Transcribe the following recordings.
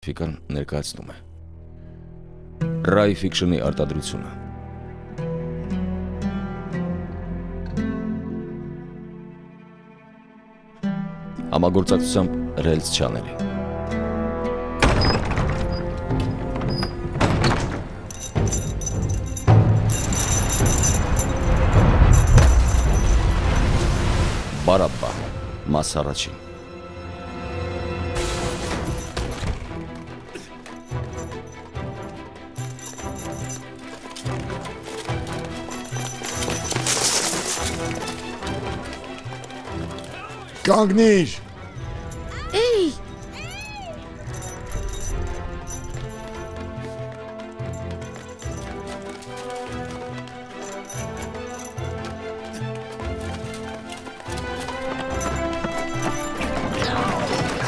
Ֆիկան ներկայացնում է Rai Fiction-ի արտադրությունը համագործակցությամբ Rails Channel-ի Բարաբա մաս առաջին Կանգնիր։ Էй։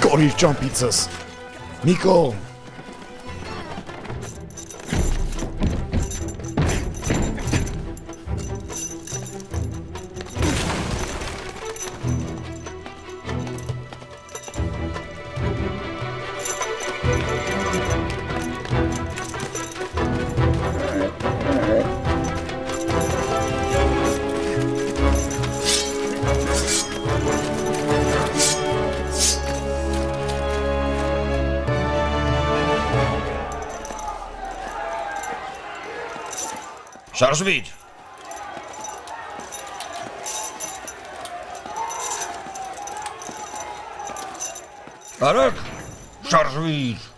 Կորիր ճամպիցս։ Մի կողմ։ Շարժվիր։ Արագ, շարժվիր։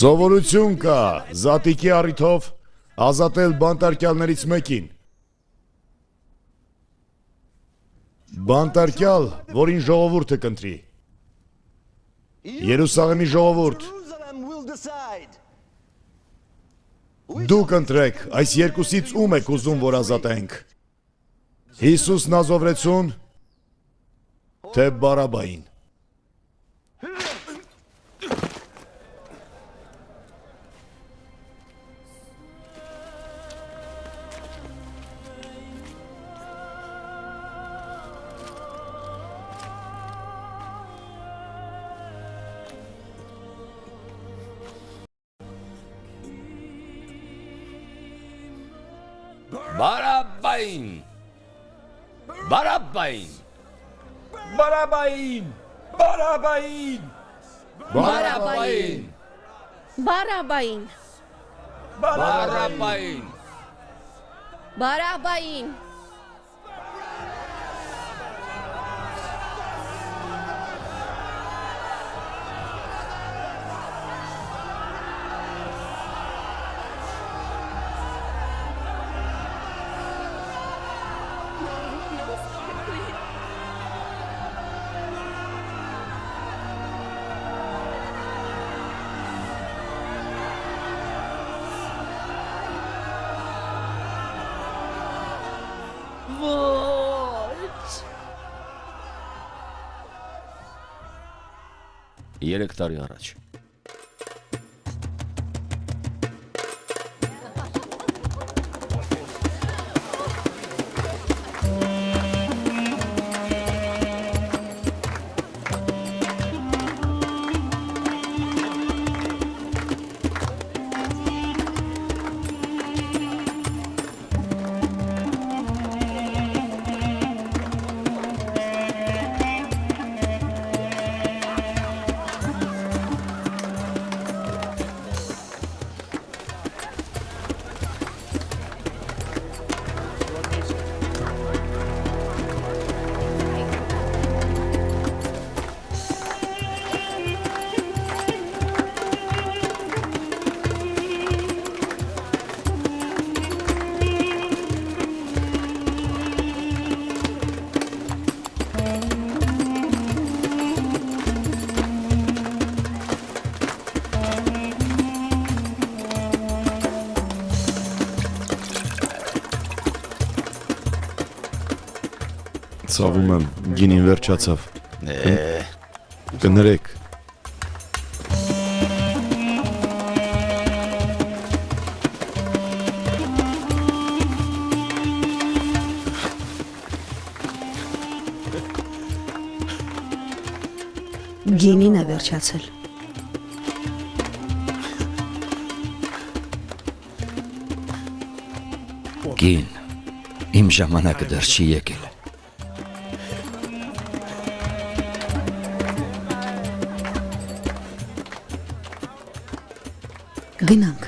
Սովորություն կա զատիկի առիթով ազատել բանտարկյալներից մեկին։ Բանտարկյալ, որին ժողովուրդը կընտրի։ Երուսաղեմի ժողովուրդ։ Դուք ընտրեք, այս երկուսից ում եք ուզում, որ ազատենք։ Հիսուս Նազովրեցուն, թե Բարաբային։ Բարաբային Բարաբային Բարաբային, Բարաբային, Բարաբային Բարաբային։ Բարաբային Բարաբային։ Երեք տարի առաջ Ցավում եմ, գինին վերջացավ։ Է, Կներեք։ Գինին է վերջացել։ Գին, իմ ժամանակը դեռ չի եկել։ Գնանք։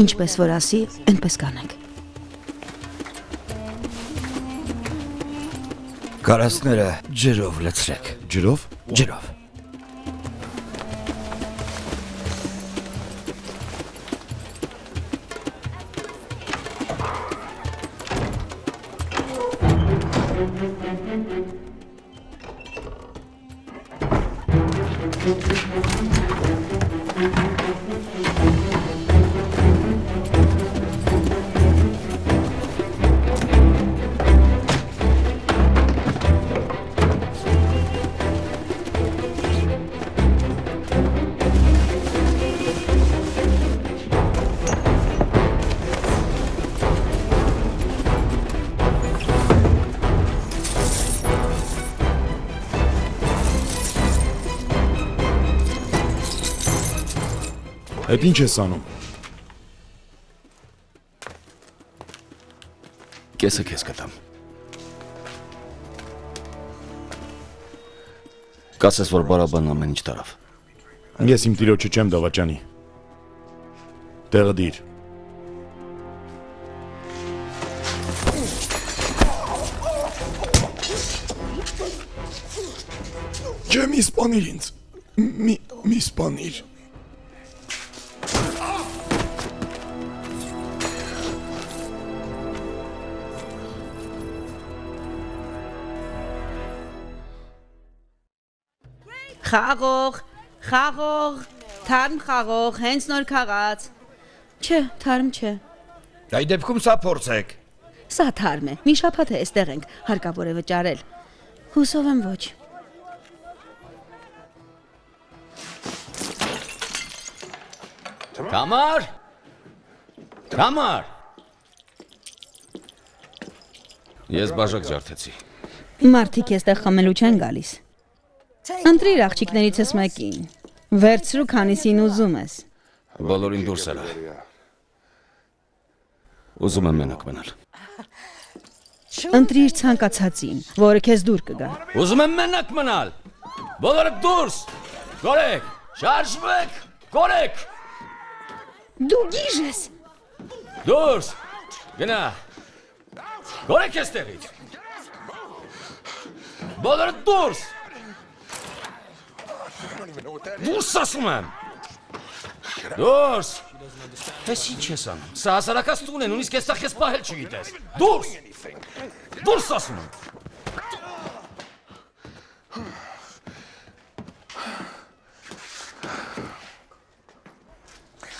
Ինչպես որ ասի, այնպես կանենք։ Կարասները ջրով լցրեք։ Ջրով։ Ջրով։ Այդ ինչ ես անում։ կեսը քեզ կտամ։ Կասես, որ Բարաբանն ամեն ինչ տարավ։ Ես իմ տիրոջը չեմ դավաճանի։ Տեղը դիր։ Ջեմ իսպանիր ինձ։ Մի սպանիր։ Խաղող, թարմ խաղող, հենց նոր քաղաց։ Չէ, թարմ չէ։ Այդ դեպքում սա փորձեք։ Սա թարմ է։ Մի շաբաթ է այստեղ ենք, հարկավոր է վճարել։ Հուսով եմ ոչ։ Կամար։ Կամար։ Ես բաժակ ջարդեցի։ Մարդիկ էստեղ խմելու չեն գալիս։ Ընտրիր աղջիկներիցս մեկին։ Վերցրու, քանիսին ուզում ես։ Բոլորին դուրս ելա։ Ուզում եմ մենակ մնալ։ Ընտրիր ցանկացածին, որը քեզ դուր կգա։ Ուզում եմ մենակ մնալ։ Բոլորը դուրս։ Գորեք, շարժվեք, գորեք։ Դու գիժ ես։ Դուրս։ Գնա։ Գորեք էստեղից։ Բոլորը դուրս։ Դուրս ասում եմ։ Դուրս։ Ես ինչ ես անում։ Սա հասարակած տուն է, նույնիսկ այստեղ ես պահել չգիտես։ Դուրս։ Դուրս ասում եմ։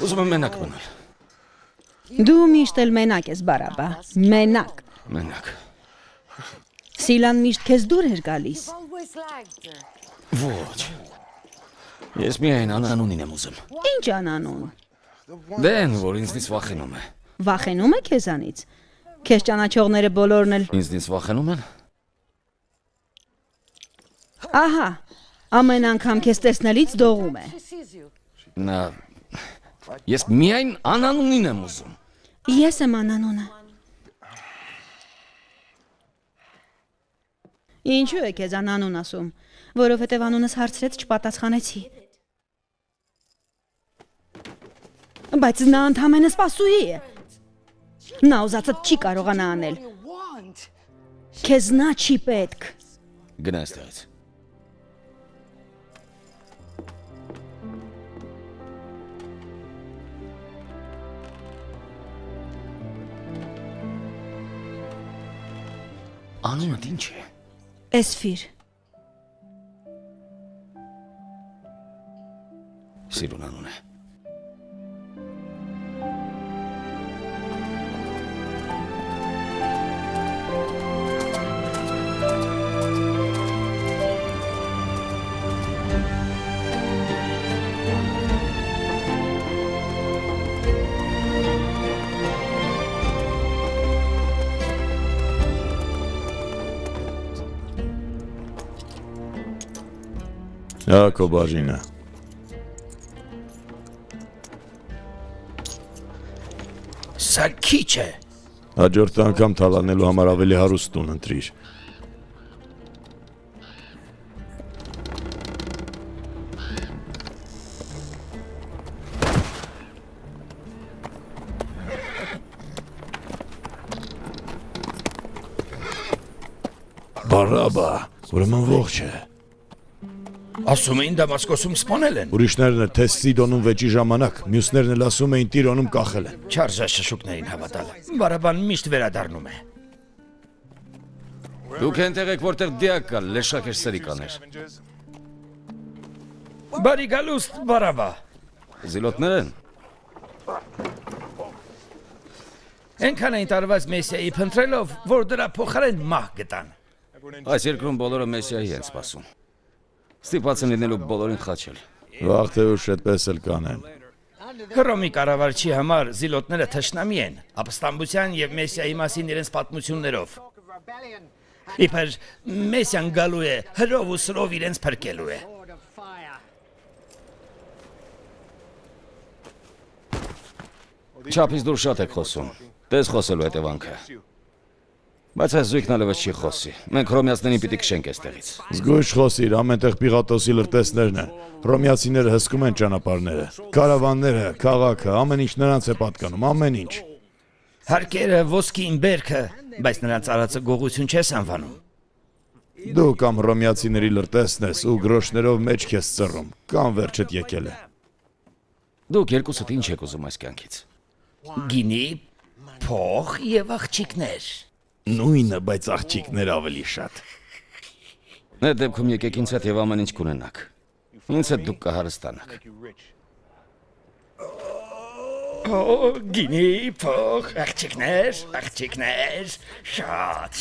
Ուզում եմ մենակ մնալ։ Դու միշտ էլ մենակ ես, Բարաբա։ Մենակ։ Մենակ։ Սիլան միշտ քեզ դուր էր գալիս։ Ոչ։ Ես միայն անանունին եմ ուզում։ Ինչ անանուն։ Դեն, որ ինձնից վախենում է։ Վախենում է քեզանից։ Քեզ ճանաչողները բոլորն էլ։ Ինձնից վախենում են։ Ահա, ամեն անգամ քեզ տեսնելից դողում է։ Նա Ես միայն անանունին եմ ուզում։ Ես եմ անանունը։ Ինչու է քեզ անանուն ասում, որովհետև անունս հարցրեց չպատասխանեցի։ Բայց նա ընդհանրապես սպասուհի է։ Նա ուզածը չի կարողանա անել։ Քեզ նա չի պետք։ Գնա այստեղից։ Անունդ ինչ է։ Էսֆիր։ Սիրուն անուն է։ Հա, քո բաժինը։ Սա քիչ է։ Հաջորդ անգամ թալանելու համար ավելի հարուստ տուն ընտրիր։ Բարաբա, ուրեմն ողջ է։ Ասում էին Դամասկոսում սպանել են։ Ուրիշներն էլ թե Սիդոնում վեճի ժամանակ, մյուսներն էլ ասում էին Տիրոնում կախել են։ Չարժա շշուկներին հավատալ։ Բարաբան միշտ վերադառնում է։ Դուք այնտեղ եք, որտեղ դիակ կա, լեշակեր սրիկաներ։ Բարի գալուստ, Բարաբա։ Զիլոտներ են։ Ենքան էին տարված Մեսիայի փնտրելով, որ դրա փոխարեն մահ գտան։ Այս երկրում բոլորը Մեսիայի են սպասում։ Ստիպված են լինելու բոլորին խաչել։ Վաղ թե ուշ այդպես էլ կանեն։ Հռոմի կառավարչի համար զիլոտները թշնամի են, ապստամբության եւ Մեսիայի մասին իրենց պատմություններով։ Իբր Մեսիան գալու է, հրով ու սրով իրենց փրկելու է։ Չափից դուր շատ եք խոսում։ Տես խոսելու հետևանքը։ Բայց այս զույգն ալևս չի խոսի։ Մենք հռոմեացներին պիտի քշենք այստեղից։ Զգույշ խոսիր, ամենտեղ Պիղատոսի լրտեսներն են։ Հռոմեացիները հսկում են ճանապարհները, կարավանները, քաղաքը, ամեն ինչ նրանց է պատկանում, ամեն ինչ։ Հարկերը ոսկին բերքը, բայց նրանց արածը գողություն չես անվանում։ Դու կամ հռոմեացիների լրտեսն ես ու գրոշներով մեջ քեզ ծռում, կամ վերջդ եկել է։ Դուք երկուսդ ինչ եք ուզում այս կյանքից։ Գինի, փող եւ աղջիկներ։ Նույնը, բայց աղջիկներ ավելի շատ։ Այդ դեպքում եկեք ինձ հետ եւ ամեն ինչ կունենաք։ Ինձ հետ դուք կհարստանաք։ Գինի, փող, աղջիկներ, շատ։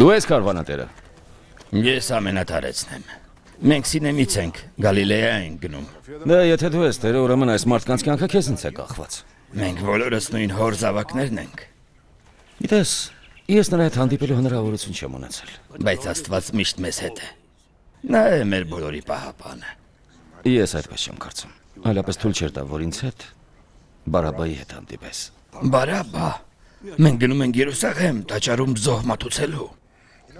Դու ես կարվանատերը։ Ես ամենատարեցն եմ։ Մենք Սինեմից ենք, Գալիլեա ենք գնում։ Դա եթե դու ես տերը, ուրեմն այս մարդկանց կյանքը քեզնից է կախված։ Մենք բոլորս նույն հոր զավակներն ենք։ Գիտես, ես նրա հետ հանդիպելու հնարավորություն չեմ ունեցել։ Բայց Աստված միշտ մեզ հետ է։ Նա է մեր բոլորի պահապանը։ Ես այդպես չեմ կարծում։ Այլապես թույլ չէր տա, որ ինձ հետ Բարաբայի հետ հանդիպես։ Բարաբա։ Մենք գնում ենք Երուսաղեմ, տաճարում զոհ մատուցելու։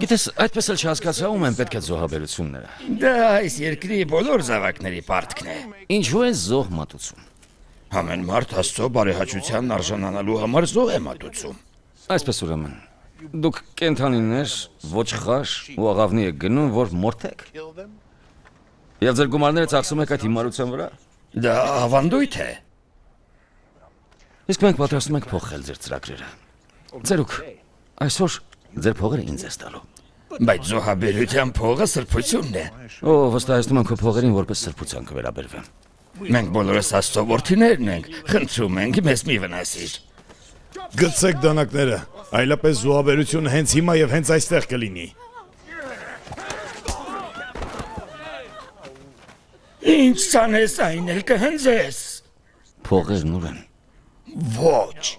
Գիտես, այդպես էլ չհասկացա ում են պետք է զոհաբերությունները։ Դա այս երկրի բոլոր զավակների պարտքն է։ Ինչու է զոհ մատուցում։ Ամեն մարդ Աստծո բարեհաճությանն արժանանալու համար զոհ է մատուցում։ Այսպես ուրեմն, դուք կենթանիներ, ոչխար ու աղավնի եք գնում, որ մորթեք։ Եվ ձեր գումարները ծախսում եք այդ հիմարության վրա։ Դա ավանդույթ է։ Իսկ մենք պատրաստում ենք փոխել ձեր ծրագրերը։ Ձերուկ, այսօր ձեր փողերը ինձ ես տալու։ Բայց զոհաբերության փողը սրբությունն է։ Օ, վստահեցնում եմ քո փողերին որպես սրբության կվերաբերվեմ։ Մենք բոլորս Աստծո որդիներն ենք, խնդրում ենք, մեզ մի վնասիր։ Գցեք դանակները, այլապես զոհաբերությունը հենց հիմա եւ հենց այստեղ կլինի։ Ինչ ցանես այն էլ կհնձես։ Փողերն ուր են։ Ոչ։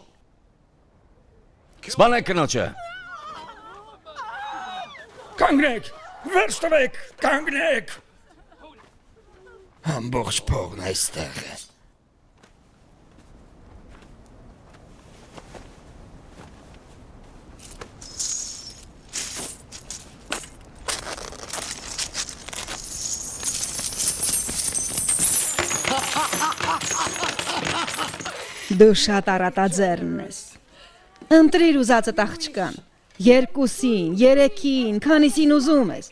Սպանեք կնոջը։ Կանգնեք, վերջ տվեք, կանգնեք։ Ամբողջ փողն այստեղ է։ Դու շատ առատաձեռն ես։ Ընտրիր ուզածդ աղջկան։ 2-ին, 3-ին, քանիսին ուզում ես։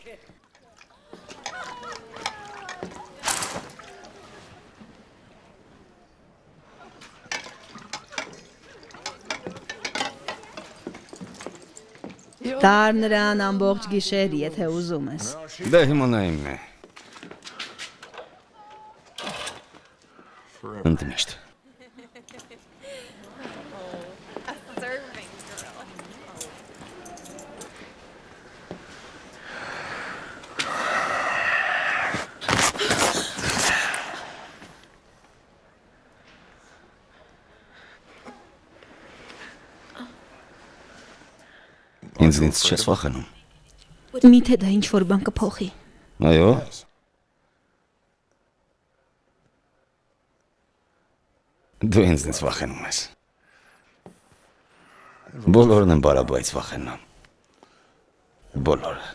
Տար նրան ամբողջ գիշեր, եթե ուզում ես։ Դե հիմա նայում է։ Ընդմիշտ։ Ինձ չես վախենում։ Միթե դա ինչ-որ բան կփոխի։ Այո։ Դու ինձ վախենում ես։ Բոլորն են բարաբայց վախենում։ Բոլորը։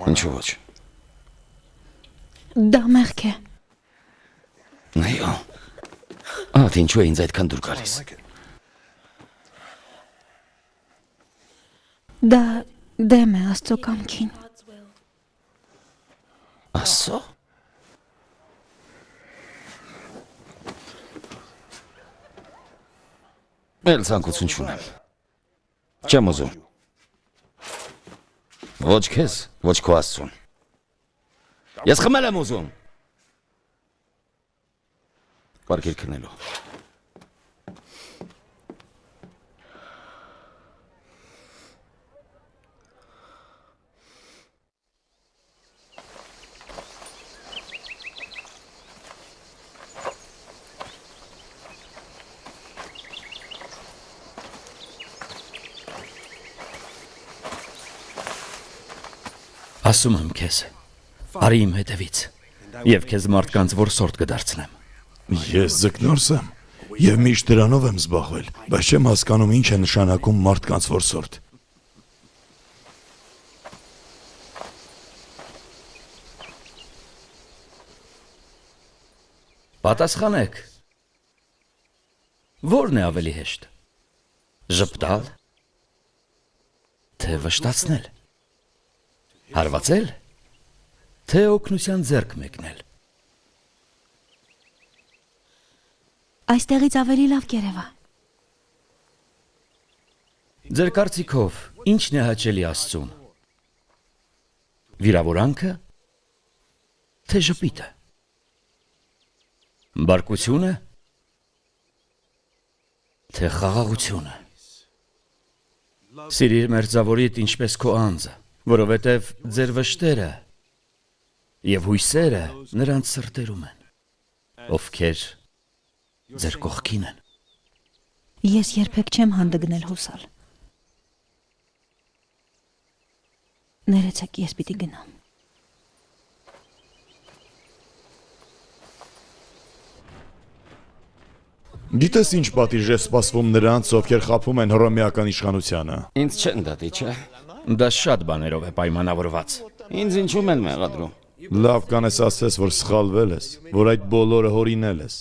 Ինչու ոչ։ Դա մեղք է։ Այո։ Ահա ինչու է ինձ այդքան դուր գալիս։ Դա դեմ է Աստծո կամքին։ Աստծո։ Էլ ցանկություն չունեմ։ Չեմ ուզում։ Ոչ քեզ, ոչ քո Աստծուն։ Ես խմել եմ ուզում։ Պարկիր քնելու։ Ասում եմ քեզ, արի իմ հետևից, եւ քեզ մարդկանց որսորդ կդարձնեմ։ Ես ձկնորս եմ եւ միշտ դրանով եմ զբաղվել, բայց չեմ հասկանում ինչ է նշանակում մարդկանց որսորդ։ Պատասխանեք։ Որն է ավելի հեշտ։ Ժպտալ, թե վշտացնել։ Հարվածել, թե օգնության ձեռք մեկնել։ Այստեղից ավելի լավ կերևա։ Ձեր կարծիքով ինչն է հաճելի Աստծուն։ Վիրավորանքը, թե ժպիտը։ Բարկությունը, թե խաղաղությունը։ Սիրիր մերձավորիդ ինչպես քո անձը, որովհետև ձեր վշտերը եւ հույսերը նրանց սրտերում են, ովքեր ձեր կողքին են։ Ես երբեք չեմ հանդգնել հուսալ։ Ներեցեք, ես պիտի գնամ։ Գիտես ինչ պատիժ է սպասվում նրանց, ովքեր խաբում են հռոմեական իշխանությանը։ Ինձ չեն դատի, չէ։ Դա շատ բաներով է պայմանավորված։ Ինձ ինչու՞մ են մեղադրում։ Լավ կանես ասես, որ սխալվել ես, որ այդ բոլորը հորինել ես։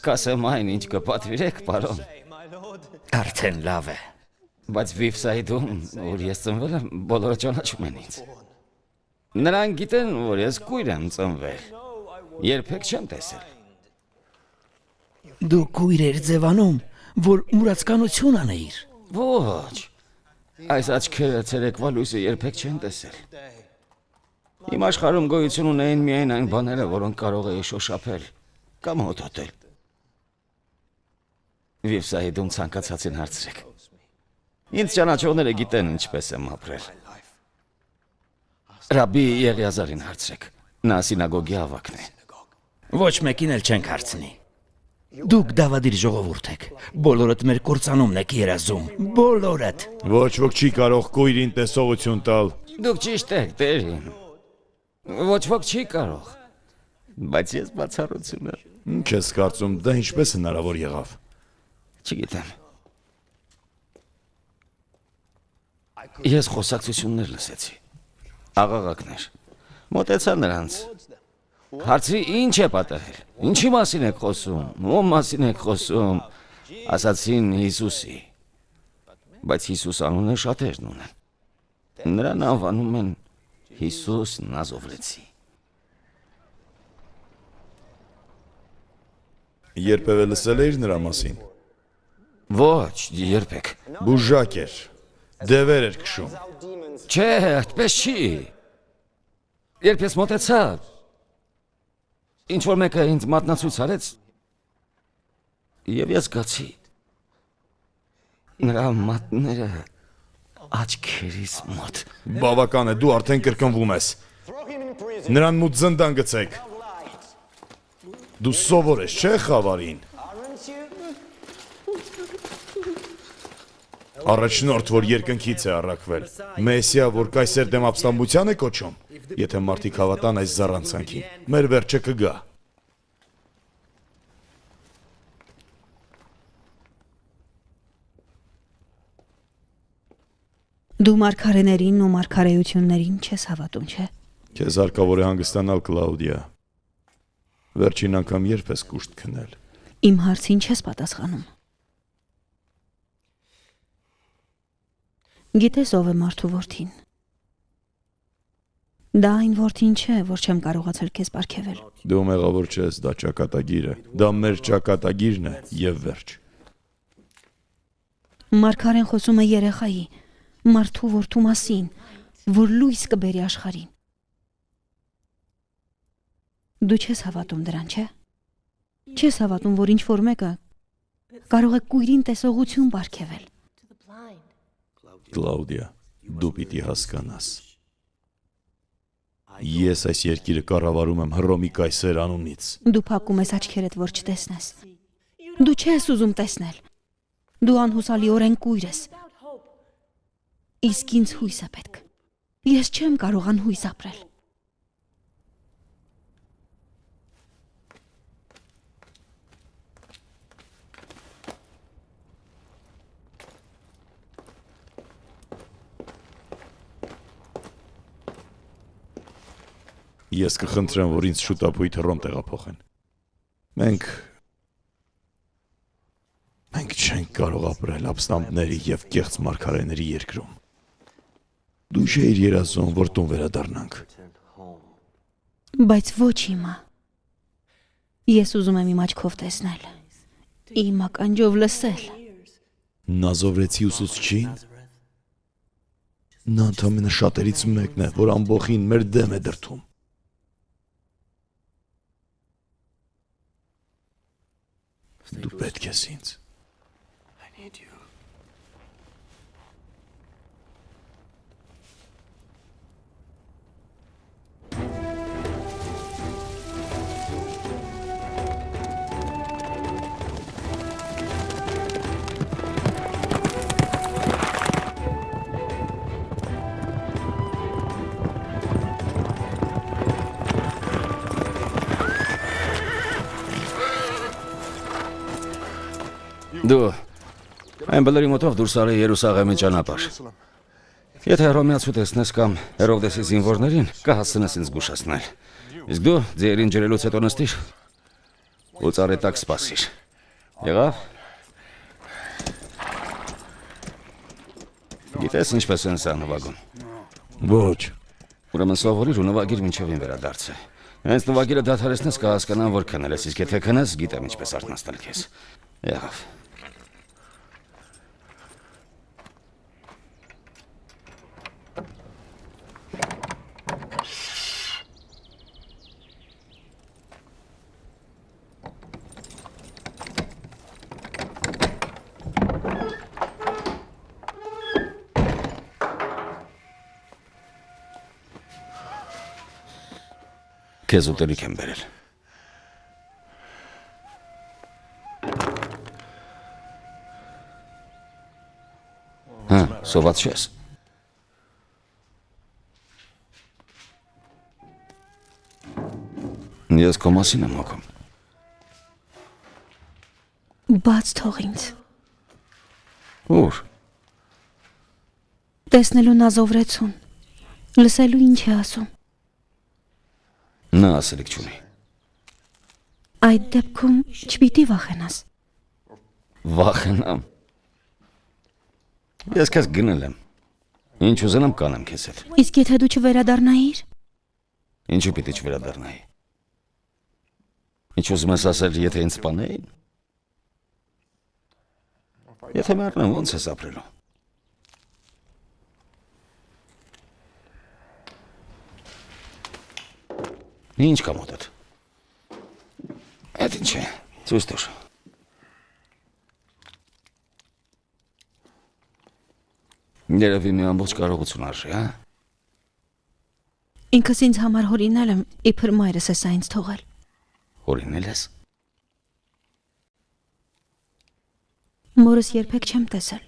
Կասեմ այն, ինչ կպատվիրեք, պարոն։ Արդեն լավ է։ Բայց Վիվսայդում, որ ես ծնվել եմ, բոլորը ճանաչում են ինձ։ Նրանք գիտեն, որ ես կույր եմ ծնվել։ Երբեք չեմ տեսել։ Դու կույր էր ձևանում, որ մուրացկանություն անեիր։ Ոչ։ Այս աչքերը ցերեկվա լույսը երբեք չեն տեսել։ Իմ աշխարհում գոյություն ունեն միայն այն բաները, որոնք կարող էի շոշափել կամ հոտոտել։ Վիվսայդում ցանկացածին հարցրեք։ Ինձ ճանաչողները գիտեն ինչպես եմ ապրել։ Ռաբի Եղիազարին հարցրեք։ Նա սինագոգի ավագն է։ Ոչ մեկին էլ չենք հարցնի։ Դուք դավադիր ժողովուրդ եք։ Բոլորդ մեր կործանումն եք երազում։ Բոլորդ։ Ոչ ոք չի կարող կույրին տեսողություն տալ։ Դուք ճիշտ եք, տերին։ Ոչ ոք չի կարող։ Բայց ես բացառությունը։ Ինչ ես կարծում, դա ինչպես հնարավոր եղավ։ Չգիտեմ։ Ես խոսակցություններ լսեցի։ Աղաղակներ։ Մոտեցա նրանց։ Հարցրի ինչ է պատահել։ Ինչի մասին եք խոսում։ Ում մասին եք խոսում։ Ասացին Հիսուսի։ Բայց Հիսուս անունը շատերն ունեն։ Նրան անվանում են Հիսուս Նազովրեցի։ Երբևէ լսել էիր նրա մասին։ Ոչ, երբեք։ Բուժակ էր։ Դևեր էր քշում։ Չէ, այդպես չի։ Երբ ես մոտեցա, ինչ որ մեկը ինձ մատնացույց արեց, եւ ես զգացի նրա մատները աչքերիս մոտ։ Բավական է, դու արդեն կրկնվում ես։ Նրան մուտ զնդան գցեք։ Դու սովոր ես, չէ՞ խավարին։ Առաջնորդ, որ երկնքից է առաքվել։ Մեսիա, որ կայսեր դեմ ապստամբության է կոչում։ Եթե մարդիկ հավատան այս զառանցանքին, մեր վերջը կգա։ Դու մարգարեներին ու մարգարեություններին չես հավատում, չէ՞։ Քեզ հարկավոր է հանգստանալ, Կլաուդիա։ Վերջին անգամ երբ ես կուշտ քնել։ Իմ հարցին չես պատասխանում։ Գիտես ով է մարդու որդին։ Դա այն որդին չէ, որ չեմ կարողացել քեզ պարգևել։ Դու մեղավոր չես, դա ճակատագիր է։ Դա մեր ճակատագիրն է եւ վերջ։ Մարգարեն խոսում է երեխայի, մարդու որդու մասին, որ լույս կբերի աշխարհին։ Դու չես հավատում դրան, չէ՞։ Չես հավատում, որ ինչ որ մեկը կարող է կույրին տեսողություն պարգևել։ Կլաուդիա, դու պիտի հասկանաս։ Ես այս երկիրը կառավարում եմ Հռոմի կայսեր անունից։ Դու փակում ես աչքերդ, որ չտեսնես։ Դու չես ուզում տեսնել։ Դու անհուսալիորեն կույր ես։ Իսկ ինձ հույս է պետք։ Ես չեմ կարող անհույս ապրել։ Ես կխնդրեմ, որ ինձ շուտապույտ Հռոմ տեղափոխեն։ Մենք չենք կարող ապրել ապստամբների եւ կեղծ մարգարեների երկրում։ Դու չէիր երազում, որ տուն վերադառնանք։ Բայց ոչ հիմա։ Ես ուզում եմ իմ աչքով տեսնել։ Իմ ականջով լսել։ Նազովրեցի ուսուցչին։ Նա ընդամենը շատերից մեկն է, որ ամբողին մեր դեմ է դրդում։ Դու պետք ես ինձ։ Դու այն բլրի մոտով դուրս արի Երուսաղեմի ճանապարհ։ Եթե հռոմեացու տեսնես կամ Հերովդեսի զինվորներին, կհասցնես ինձ զգուշացնել։ Իսկ դու ձիերին ջրելուց հետո նստիր ու ծառի տակ սպասիր։ Եղավ։ Գիտես ինչպես են սա նվագում։ Ոչ։ Ուրեմն սովորիր ու նվագիր մինչև վերադարձը։ Հենց նվագիրը դադարեցնես կհասկանան, որ քնել ես, իսկ եթե քնես, գիտեմ ինչպես արթնացնել քեզ։ Եղավ։ Քեզ ուտելիք եմ բերել։ Հա, սոված չես։ Ես քո մասին եմ հոգում։ Բաց թող ինձ։ Ուր։ Տեսնելու նազովրեցուն։ Լսելու ինչ է ասում։ Նա ասելիք չունի։ Այդ դեպքում չպիտի վախենաս։ Վախենամ։ Ես քեզ գնել եմ։ Ինչ ուզենամ կանեմ քեզ հետ։ Իսկ եթե դու չվերադառնայիր։ Ինչու պիտի չվերադառնայի։ Ինչ ուզում ես ասել, եթե ինձ սպանեին։ Եթե մեռնեմ, ոնց ես ապրելու։ Ինչ կա մոտդ։ Այդ ինչ է, ցույց տուր։ Երևի մի ամբողջ կարողություն արժի, հա։ Ինքս ինձ համար հորինել եմ, իբր մայրս է սա ինձ թողել։ Հորինել ես։ Մորս երբեք չեմ տեսել։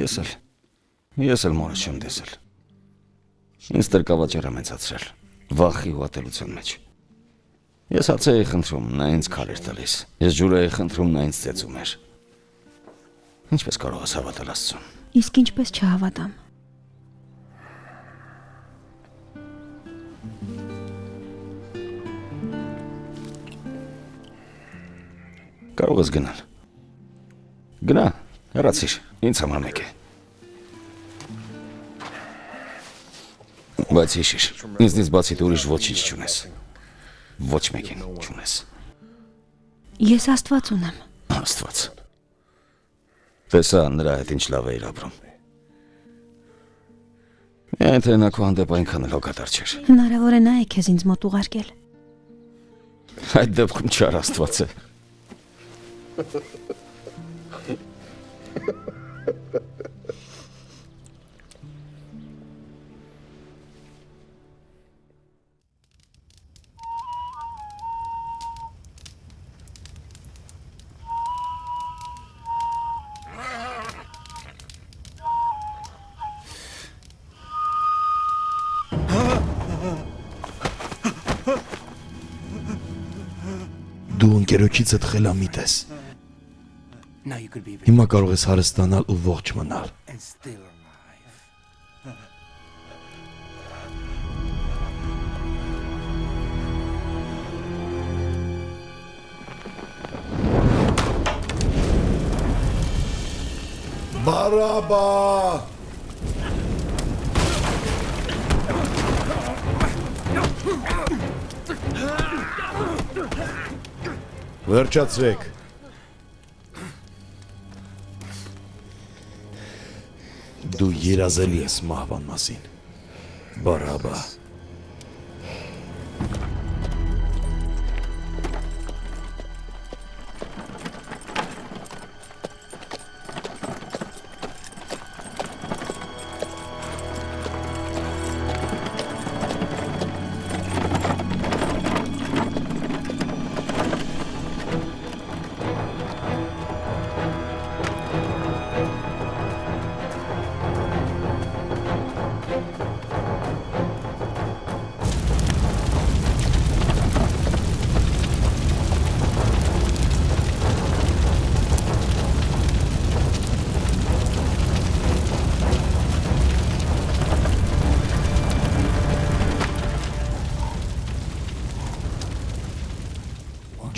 Ես էլ մորս չեմ տեսել։ Ինձ տրկավաճառ է մեծացրել, վախի ու ատելության մեջ։ Ես հացե էի խնդրում, նա ինձ քար էր տալիս։ Ես ջուր էի խնդրում, նա ինձ ծեծում էր։ Ինչպես կարող ես հավատալ Աստծուն։ Իսկ ինչպես չհավատամ։ Կարող ես գնալ։ Գնա, հեռացիր, ինձ համար մեկ է։ Բայց հիշիր, ինձնից բացի դու ուրիշ ոչինչ չունես։ Ոչ մեկին չունես։ Ես Աստված ունեմ։ Աստված։ Տեսա նրա հետ ինչ լավ էիր ապրում։ Միայն թե նա քո հանդեպ այնքան էլ հոգատար չէր։ Հնարավոր է նա է քեզ ինձ մոտ ուղարկել։ Այդ դեպքում չար Աստված է։ Դու ընկերոջիցդ խելամիտ ես։ Հիմա կարող ես հարստանալ ու ողջ մնալ։ Բարաբա։ Վերջացրեք։ Դու երազելի ես մահվան մասին։ Բարաբա։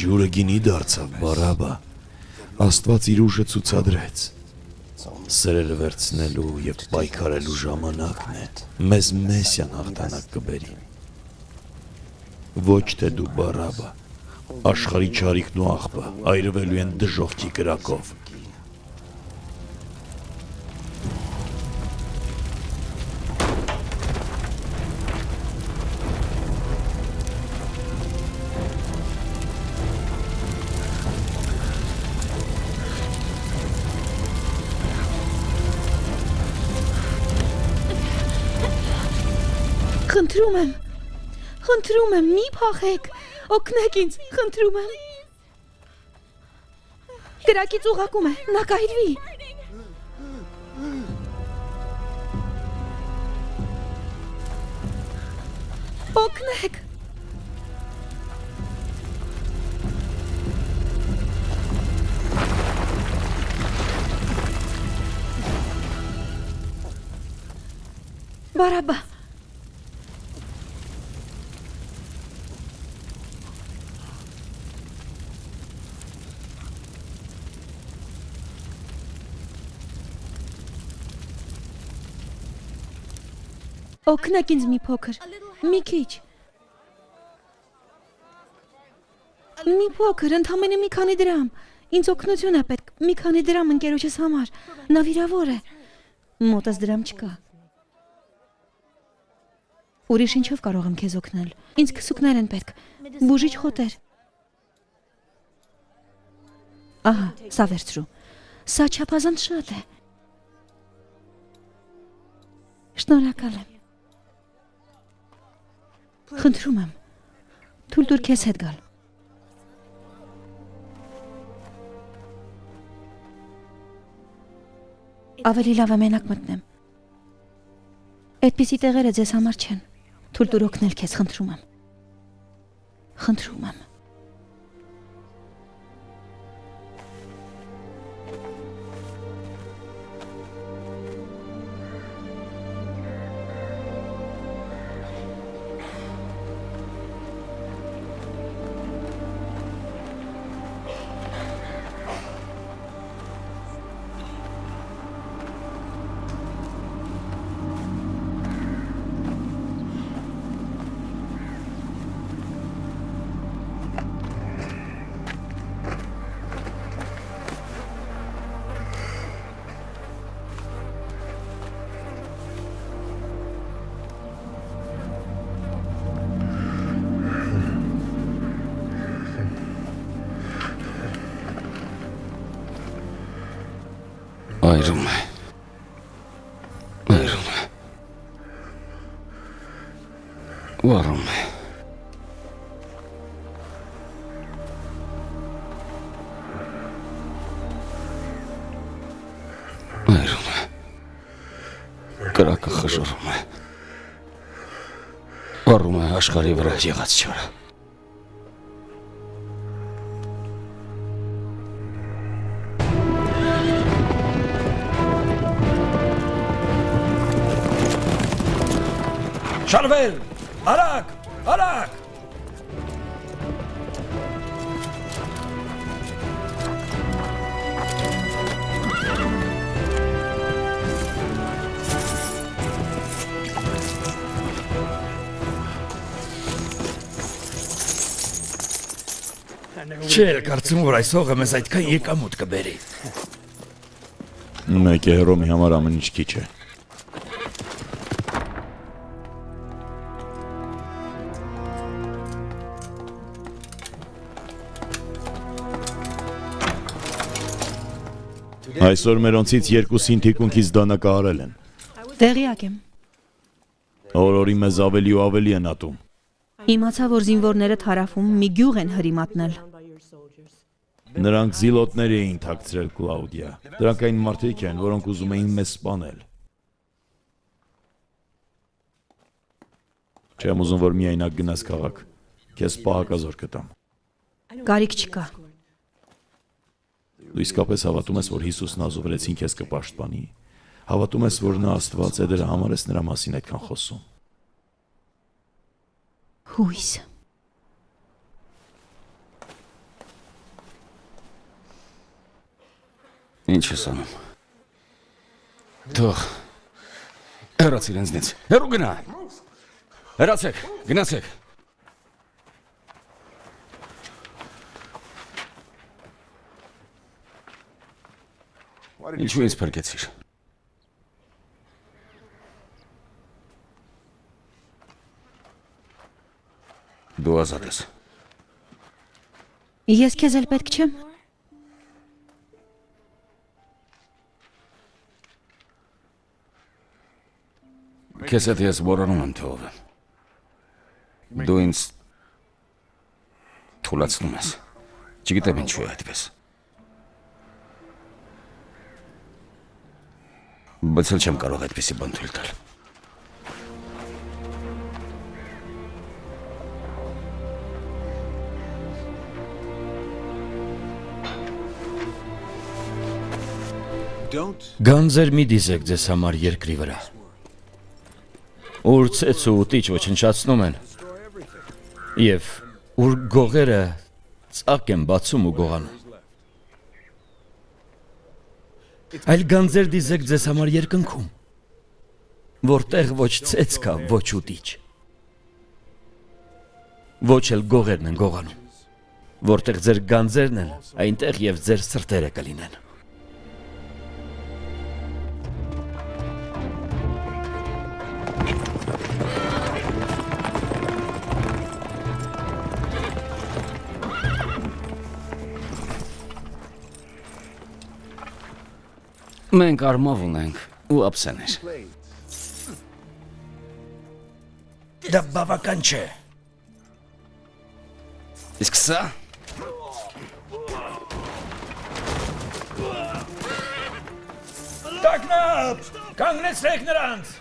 Ջուրը գինի դարձավ, բարաբա։ Աստված իր ուժը ցուցադրեց։ Սրերը վերցնելու եւ պայքարելու ժամանակն է։ Մեզ Մեսիան հաղթանակ կբերի։ Ոչ թե դու, բարաբա։ Աշխարհի ճարիքն ու աղբը այրվելու են դժոխքի կրակով։ Խնդրում եմ, մի փախեք, օգնեք ինձ, խնդրում եմ։ Կրակից ուղակում է, նա կայրվի։ Օգնեք։ Բարաբա։ Օգնեք ինձ մի փոքր, մի քիչ։ Մի փոքր, ընդամենը մի քանի դրամ։ Ինձ օգնություն է պետք, մի քանի դրամ ընկերոջս համար։ Նա վիրավոր է։ Մոտս դրամ չկա։ Ուրիշ ինչով կարող եմ քեզ օգնել։ Ինձ քսուկներ են պետք։ Բուժիչ խոտեր։ Ահա, սա վերցրու։ Սա չափազանց շատ է։ Շնորհակալ եմ։ Խնդրում եմ։ Թույլ տուր քեզ հետ գալ։ Ավելի լավ է մենակ մտնեմ։ Այդպիսի տեղերը ձեզ համար չեն։ Թույլ տուր օգնել քեզ, խնդրում եմ։ Խնդրում եմ։ Այրում է։ Այրում է։ Վարում է։ Այրում է։ Կրակը խժռում է։ Վարում է աշխարհի վրա եղած չարը։ Շարվել, արագ, արագ։ Չէ, կարծում որ այս հողը մեզ այդքան եկամուտ կբերի։ Մեկ է Հռոմի համար ամեն ինչ քիչ է։ Այսօր մերոնցից երկուսին թիկունքից դանակահարել են։ Տեղյակ եմ։ Օրորի մեզ ավելի ու ավելի են ատում։ Իմացա, որ զինվորները թարաֆում մի գյուղ են հրիմատնել։ Նրանք զիլոտներ էին թաքցրել, Կլաուդիա։ Դրանք այն մարդիկ են, որոնք ուզում էին մեզ սպանել։ Չեմ ուզում, որ միայնակ գնաս քաղաք։ Քեզ պահակազոր կտամ։ Կարիք չկա։ Դու իսկապես հավատում ես, որ Հիսուսն ազովրեցին քեզ կպաշտպանի։ Հավատում ես, որ նա Աստված է, դրա համար ես նրա մասին այդքան խոսում։ Հույս։ Ինչ ես անում։ Թող հեռաց իրենցնից։ Հեռու գնա։ Հեռացեք, գնացեք։ Ինչու ինձ փրկեցիր։ Դու ազատ ես։ Ես քեզ էլ պետք չեմ։ Քեզ հետ ես որոնում եմ, թե ով եմ։ Դու ինձ թուլացնում ես։ Չգիտեմ ինչու է այդպես։ Բայց էլ չեմ կարող այդպիսի բան թույլ տալ։ Գանձեր մի դիզեք ձեզ համար երկրի վրա։ Ուր ցեց ու ուտիչ ոչնչացնում են։ Եվ ուր գողերը ծակ են բացում ու գողանում։ Այլ գանձեր դիզեք ձեզ համար երկնքում, որտեղ ոչ ցեց կա, ոչ ուտիչ։ Ոչ էլ գողերն են գողանում, որտեղ ձեր գանձերն են, այնտեղ եւ ձեր սրտերը կլինեն։ Մենք արմավ ունենք ու ափսեներ։ Դա բավական չէ։ Իսկ սա Տակնապ, կանգնեցրեք նրանց։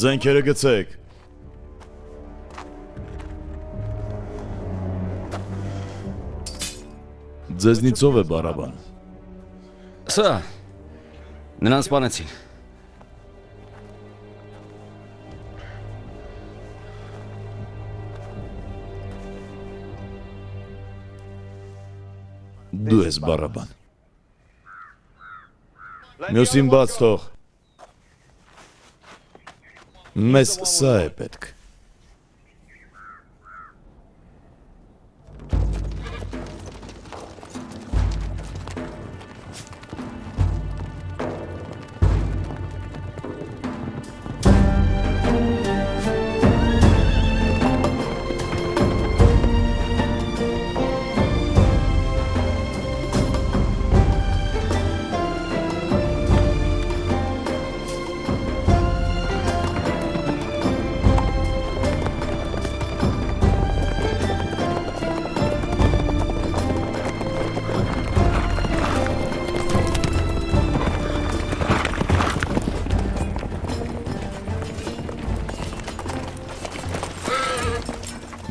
Զենքերը գցեք։ Ձեզնից ով է Բարաբան։ Սա նրան սպանեցին։ Դու ես Բարաբան։ Մյուսին բաց թող։ Մեզ սա է պետք։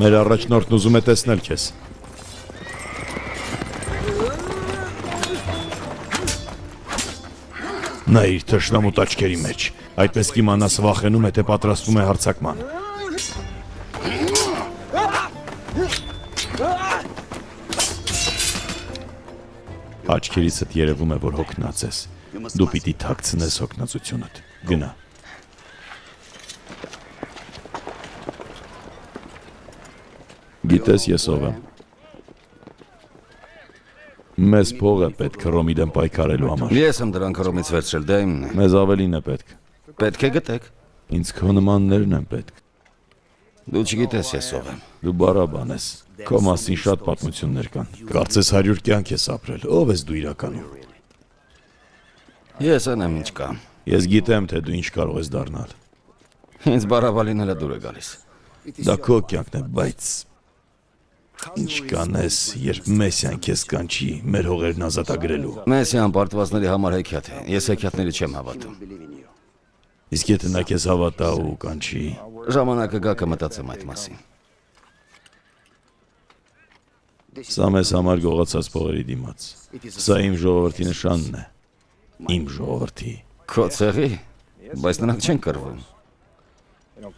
Մեր առաջնորդն ուզում է տեսնել քեզ։ Նա իր թշնամուտ աչքերի մեջ, այդպես կիմանաս վախենում է, թե պատրաստվում է հարձակման։ Աչքերիցդ երևում է, որ հոգնած ես։ Դու պիտի թաքցնես հոգնածությունդ։ Գնա։ Գիտես ես ով եմ։ Մեզ փող է պետք Հռոմի դեմ պայքարելու համար։ Ես եմ դրանք Հռոմից վերցրել, դա իմն է։ Մեզ ավելին է պետք։ Պետք է գտեք։ Ինձ քո նմաններն են պետք։ Դու չգիտես ես ով եմ։ Դու Բարաբան ես։ Քո մասին շատ պատմություններ կան։ Կարծես 100 կյանք ես ապրել։ Ով ես դու իրականում։ Ես այն եմ ինչ կամ։ Ես գիտեմ, թե դու ինչ կարող ես դառնալ։ Ինձ Բարաբալին հələ դուր է գալիս։ Դա քո կյանքն է, բայց ինչ կանես, երբ Մեսիան քեզ կանչի մեր հողերն ազատագրելու։ Մեսիան պարտվածների համար հեքիաթ է։ Ես հեքիաթների չեմ հավատում։ Իսկ եթե նա քեզ հավատա ու կանչի, Ժամանակը գա կմտածեմ այդ մասին։ սա մեզ համար գողացած փողերի դիմաց։ Սա իմ ժողովրդի նշանն է։ Իմ ժողովրդի։ Քո ցեղի, բայց նրանք չեն կռվում։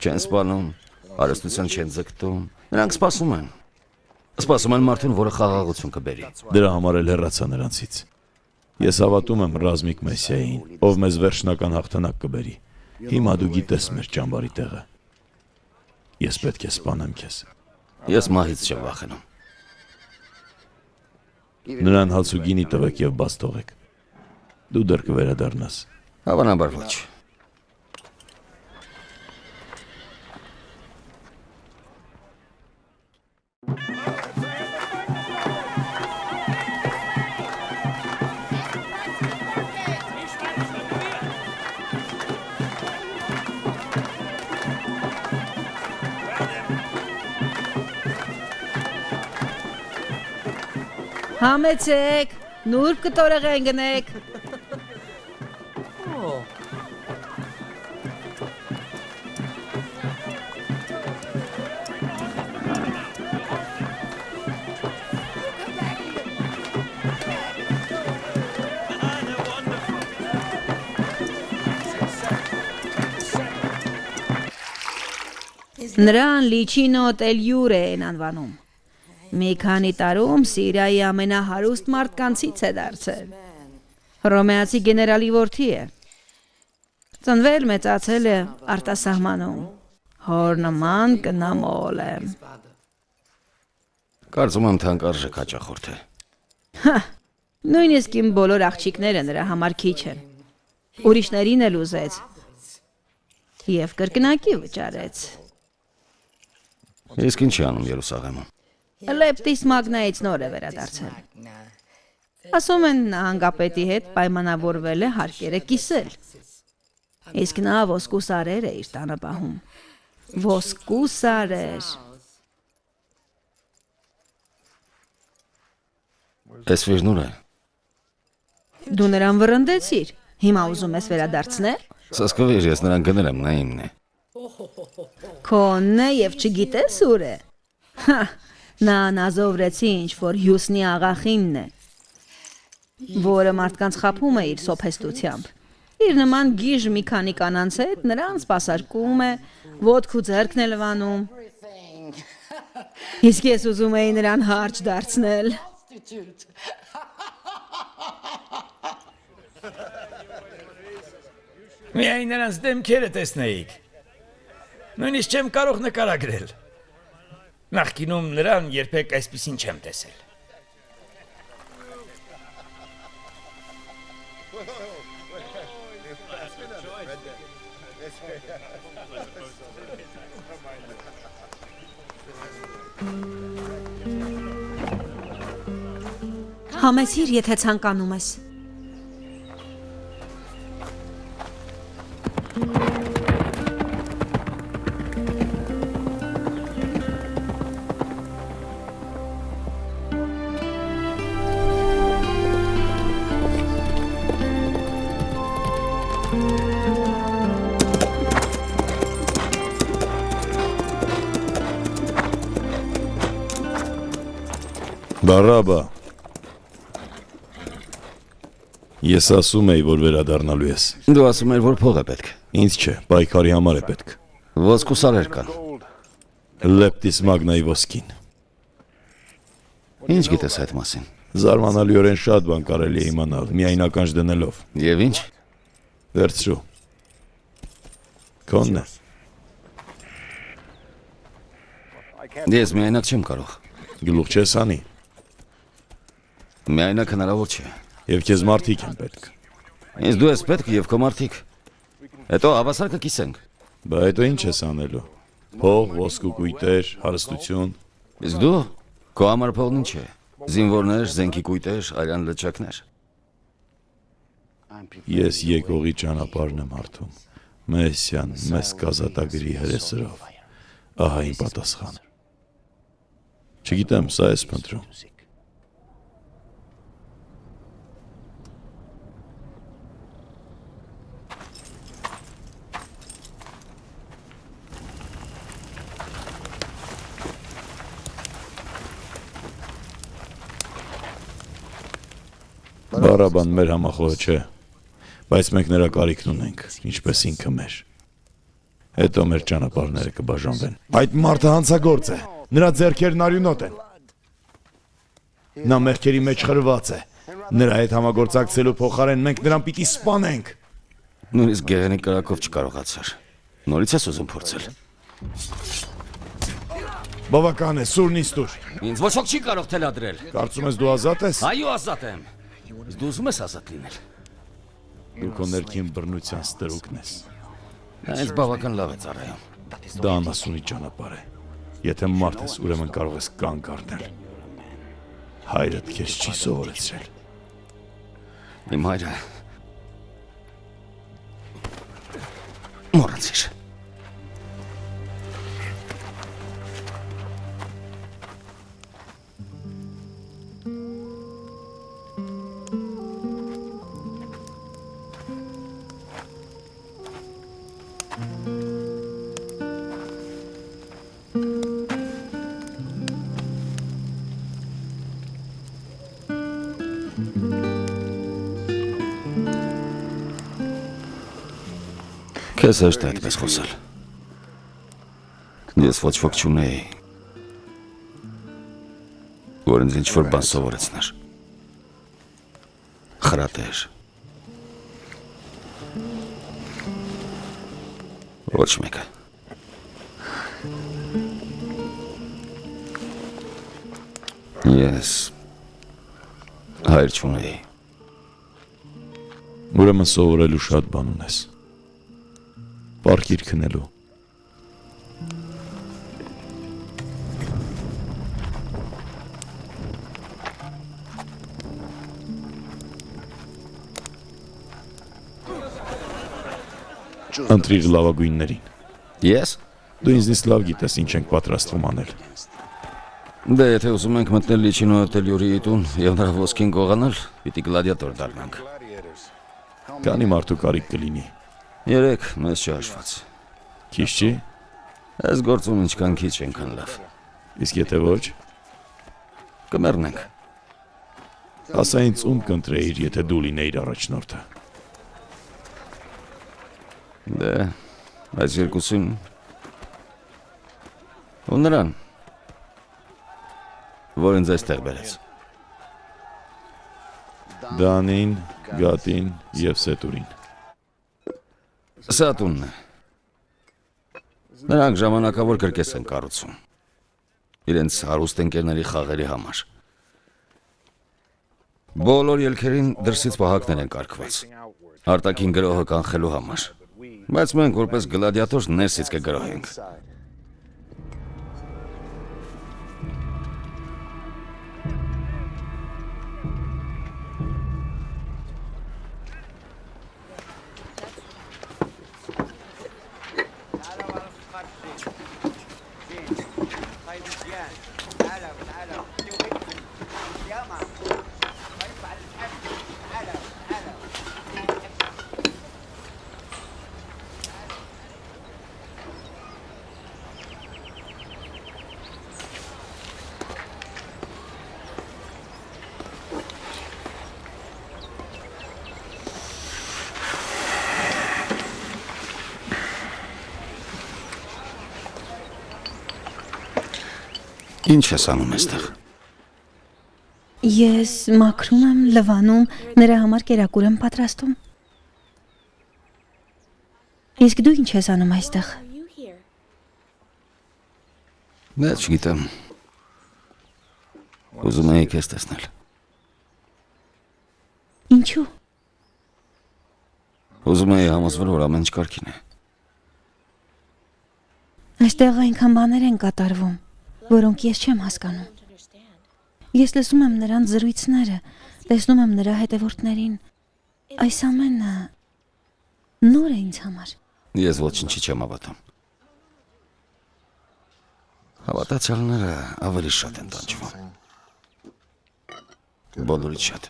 Չեն սպանում, հարստության չեն ձգտում։ Նրանք սպասում են։ Սպասում են մարդուն, որը խաղաղություն կբերի։ Դրա համար էլ հեռացա նրանցից։ Ես հավատում եմ ռազմիկ Մեսիային, ով մեզ վերջնական հաղթանակ կբերի։ Հիմա դու գիտես մեր ճամբարի տեղը։ Ես պետք է սպանեմ քեզ։ Ես մահից չեմ վախենում։ Նրան հաց ու գինի տվեք եւ բաց թողեք։ Դու դեռ կվերադառնաս։ Հավանաբար ոչ։ Համեցեք, նուրբ կտորեղեն գնեք։ Նրան Լիչինո Տելյուրե են անվանում։ Մի քանի տարում Սիրիայի ամենահարուստ մարդկանցից է դարձել։ Հռոմեացի գեներալի որդի է։ Ծնվել մեծացել է արտասահմանում։ Հոր նման կնամոլ է։ Կարծում եմ թանկարժեք հաճախորդ է։ Նույնիսկ իմ բոլոր աղջիկները նրա համար քիչ են։ Ուրիշներին էլ ուզեց։ Եվ կրկնակի վճարեց։ Իսկ ինչ է անում Երուսաղեմում։ Լեպտիս մագնայից նոր է վերադարձել։ Ասում են նահանգապետի հետ պայմանավորվել է հարկերը կիսել։ Իսկ նա ոսկու սարեր է իր տանը պահում։ Ոսկու սարեր։ Էսվիրն ուր է։ Դու նրան վրընդեցիր։ Հիմա ուզում ես վերադարձնել։ Սասկվիր, ես նրան գներեմ, նա իմն է։ Քոնն է եւ չգիտես ուր է։ Նա նազովրեցի ինչ-որ հյուսնի աղախինն է, որը մարդկանց խաբում է իր սոփեստությամբ։ Իր նման գիժ մի քանի կանանց հետ նրան սպասարկում է, ոտք ու ձեռքն է լվանում։ Իսկ ես ուզում էի նրան հարճ դարձնել։ Միայն նրանց դեմքերը տեսնեիք։ Նույնիսկ չեմ կարող նկարագրել։ Նախկինում նրան երբեք այսպիսին չեմ տեսել։ Համեցիր, եթե ցանկանում ես։ Բարաբա։ Ես ասում էի, որ վերադառնալու ես։ Դու ասում ես, որ փող է պետք։ Ինձ չէ, պայքարի համար է պետք։ Ոսկու սարեր կան։ Լեպտիս մագնայի ոսկին։ Ինչ գիտես այդ մասին։ Զարմանալիորեն շատ բան կարելի է իմանալ, միայն ականջ դնելով։ Եվ ինչ։ Վերցրու։ Քոնն է։ Ես միայնակ չեմ կարող։ Գլուխ չես անի։ Միայնակ հնարավոր չէ։ Եվ քեզ մարդիկ են պետք։ Ինձ դու ես պետք եւ քո մարդիկ։ Հետո հավասար կկիսենք։ Բա հետո ինչ ես անելու։ Փող, ոսկու կույտեր, հարստություն։ Իսկ դու քո համար փողն ինչ է։ Զինվորներ, զենքի կույտեր, արյան լճակներ։ Ես եկողի ճանապարհն եմ հարթում։ Մեսիան մեզ կազատագրի հրեսրով։ Ահա իմ պատասխանը։ Չգիտեմ, սա ես փնտրում։ Բարաբան մեր համախոհը չէ, բայց մենք նրա կարիքն ունենք, ինչպես ինքը մեր։ Հետո մեր ճանապարհները կբաժանվեն։ Այդ մարդը հանցագործ է, նրա ձեռքերն արյունոտ են։ Նա մեղքերի մեջ խրված է։ Նրա հետ համագործակցելու փոխարեն մենք նրան պիտի սպանենք։ Նույնիսկ գեղենի կրակով չկարողացար։ Նորից ես ուզում փորձել։ Բավական է, սուրն ինձ տուր։ Ինձ ոչ ոք չի կարող թելադրել։ Կարծում ես դու ազատ ես։ Այո, ազատ եմ։ Իսկ դու ուզում ես ազատ լինել։ Դու քո ներքին բռնության ստրուկն ես։ Նա ինձ բավական լավ է ծառայում։ Դա անասունի ճանապարհ է։ Եթե մարդ ես, ուրեմն կարող ես կանգ առնել։ Հայրդ քեզ չի սովորեցրել։ Իմ հայրը մոռացիր։ Քեզ հեշտ է այդպես խոսել։ Ես ոչ ոք չունեի, որ ինձ ինչ-որ բան սովորեցներ։ Խրատեր։ Ոչ մեկը։ Ես հայր չունեի։ Ուրեմն սովորելու շատ բան ունես։ Պարկիր քնելու։ Ընտրիր լավագույններին։ Ես։ Դու ինձնից լավ գիտես ինչ ենք պատրաստվում անել։ Դե եթե ուզում ենք մտնել Լիչինո Տելյուրի տուն եւ նրա ոսկին գողանալ, պիտի գլադիատոր դառնանք։ Քանի մարդու կարիք կլինի։ 3 մեզ չհաշված։ Քիչ չի։ Այս գործում ինչքան քիչ ենքան լավ։ Իսկ եթե ոչ, Կմեռնենք։ ասա ինձ ում կընտրեիր, եթե դու լինեիր առաջնորդը։ Դե, այս երկուսին ու նրան, որ ինձ այստեղ բերեց։ Դանին, Գատին եւ Սետուրին։ Սա տունն է։ Նրանք ժամանակավոր կրկես են կառուցում։ Իրենց հարուստ ընկերների խաղերի համար։ Բոլոր ելքերին դրսից պահակներ են կարգված։ Արտաքին գրոհը կանխելու համար։ Բայց մենք որպես գլադիատոր ներսից կգրոհենք։ Ինչ ես անում այստեղ։ Ես մաքրում եմ, լվանում, նրա համար կերակուր եմ պատրաստում։ Իսկ դու ինչ ես անում այստեղ։ Դա չգիտեմ։ Ուզում էի քեզ տեսնել։ Ինչու։ Ուզում էի համոզվել, որ ամեն ինչ կարգին է։ Այստեղ այնքան բաներ են կատարվում, որոնք ես չեմ հասկանում։ Ես լսում եմ նրանց զրույցները, տեսնում եմ նրա հետևորդներին։ Այս ամենը նոր է ինձ համար։ Ես ոչինչի չեմ հավատում։ Հավատացյալները ավելի շատ են տանջվում։ Բոլորից շատ։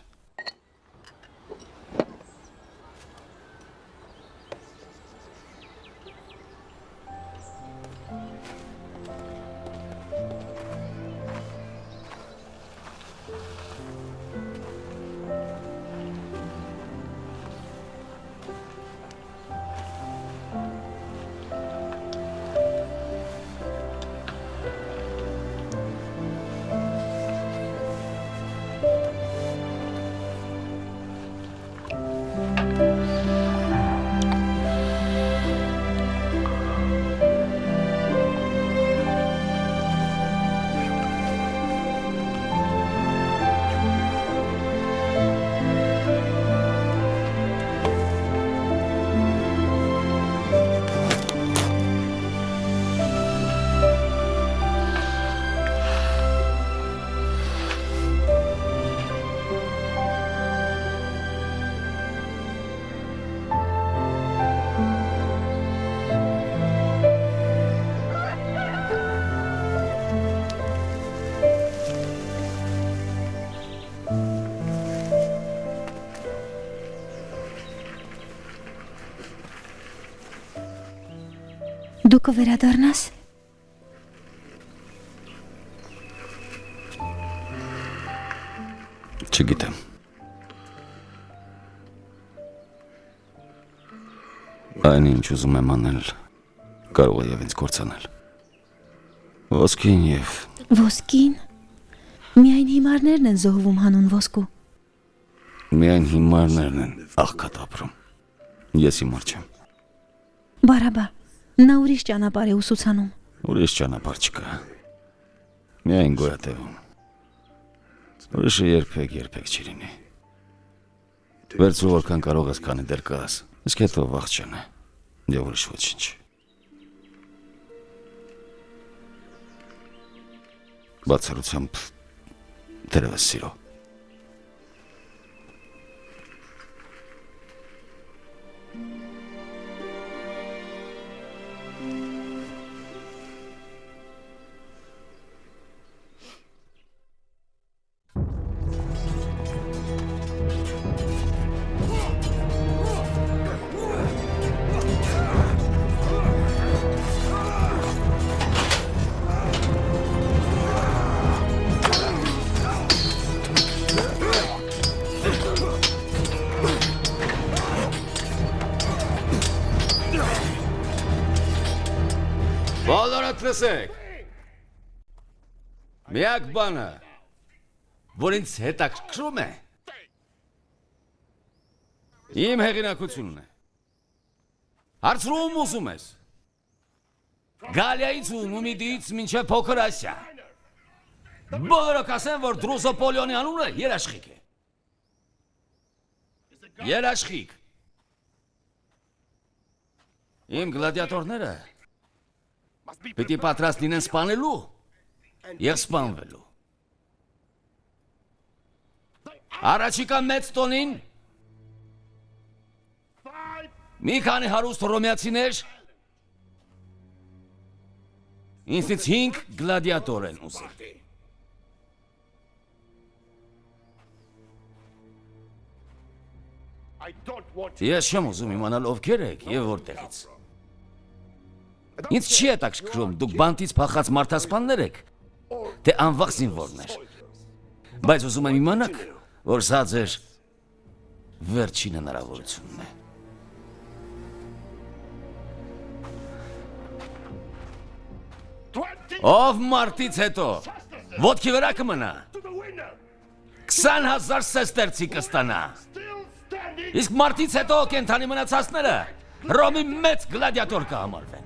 Դու կվերադառնաս։ Չգիտեմ։ Այն ինչ ուզում եմ անել, կարող է եւ ինձ կործանել։ Ոսկին եւ Ոսկին։ Միայն հիմարներն են զոհվում հանուն ոսկու։ միայն հիմարներն են աղքատ ապրում։ Ես հիմար չեմ։ Բարաբա, նա ուրիշ ճանապարհ է ուսուցանում։ Ուրիշ ճանապարհ չկա։ Միայն գոյատևում։ Ուրիշը երբեք չի լինի։ Վերցրու որքան կարող ես քանի դեռ կաս, իսկ հետո վախճանը, եւ ուրիշ ոչինչ։ Բացառությամբ դերևս սիրո։ Բոլորդ լսեք։ Միակ բանը, որ ինձ հետաքրքրում է, իմ հեղինակությունն է։ Հարցրում ուզում ես։ Գալիայից ու Նումիդից մինչև Փոքր Ասիա։ Բոլորը կասեն, որ Դրուսոպոլյոնի անունը երաշխիք է։ Երաշխիք։ Իմ գլադիատորները պիտի պատրաստ լինեն սպանելու և սպանվելու։ Առաջիկա մեծ տոնին մի քանի հարուստ հռոմեացիներ ինձնից 5 գլադիատոր են ուզում։ Ես չեմ ուզում իմանալ ովքեր եք և որտեղից։ Ինձ չի հետաքրքրում դուք բանտից փախած մարդասպաններ եք, թե անվախ զինվորներ։ Բայց ուզում եմ իմանաք, որ սա ձեր վերջին հնարավորությունն է։ Ով մարտից հետո ոտքի վրա կմնա 20,000 սեստերցի կստանա։ Իսկ մարտից հետո կենդանի մնացածները Հռոմի մեծ գլադիատոր կհամարվեն։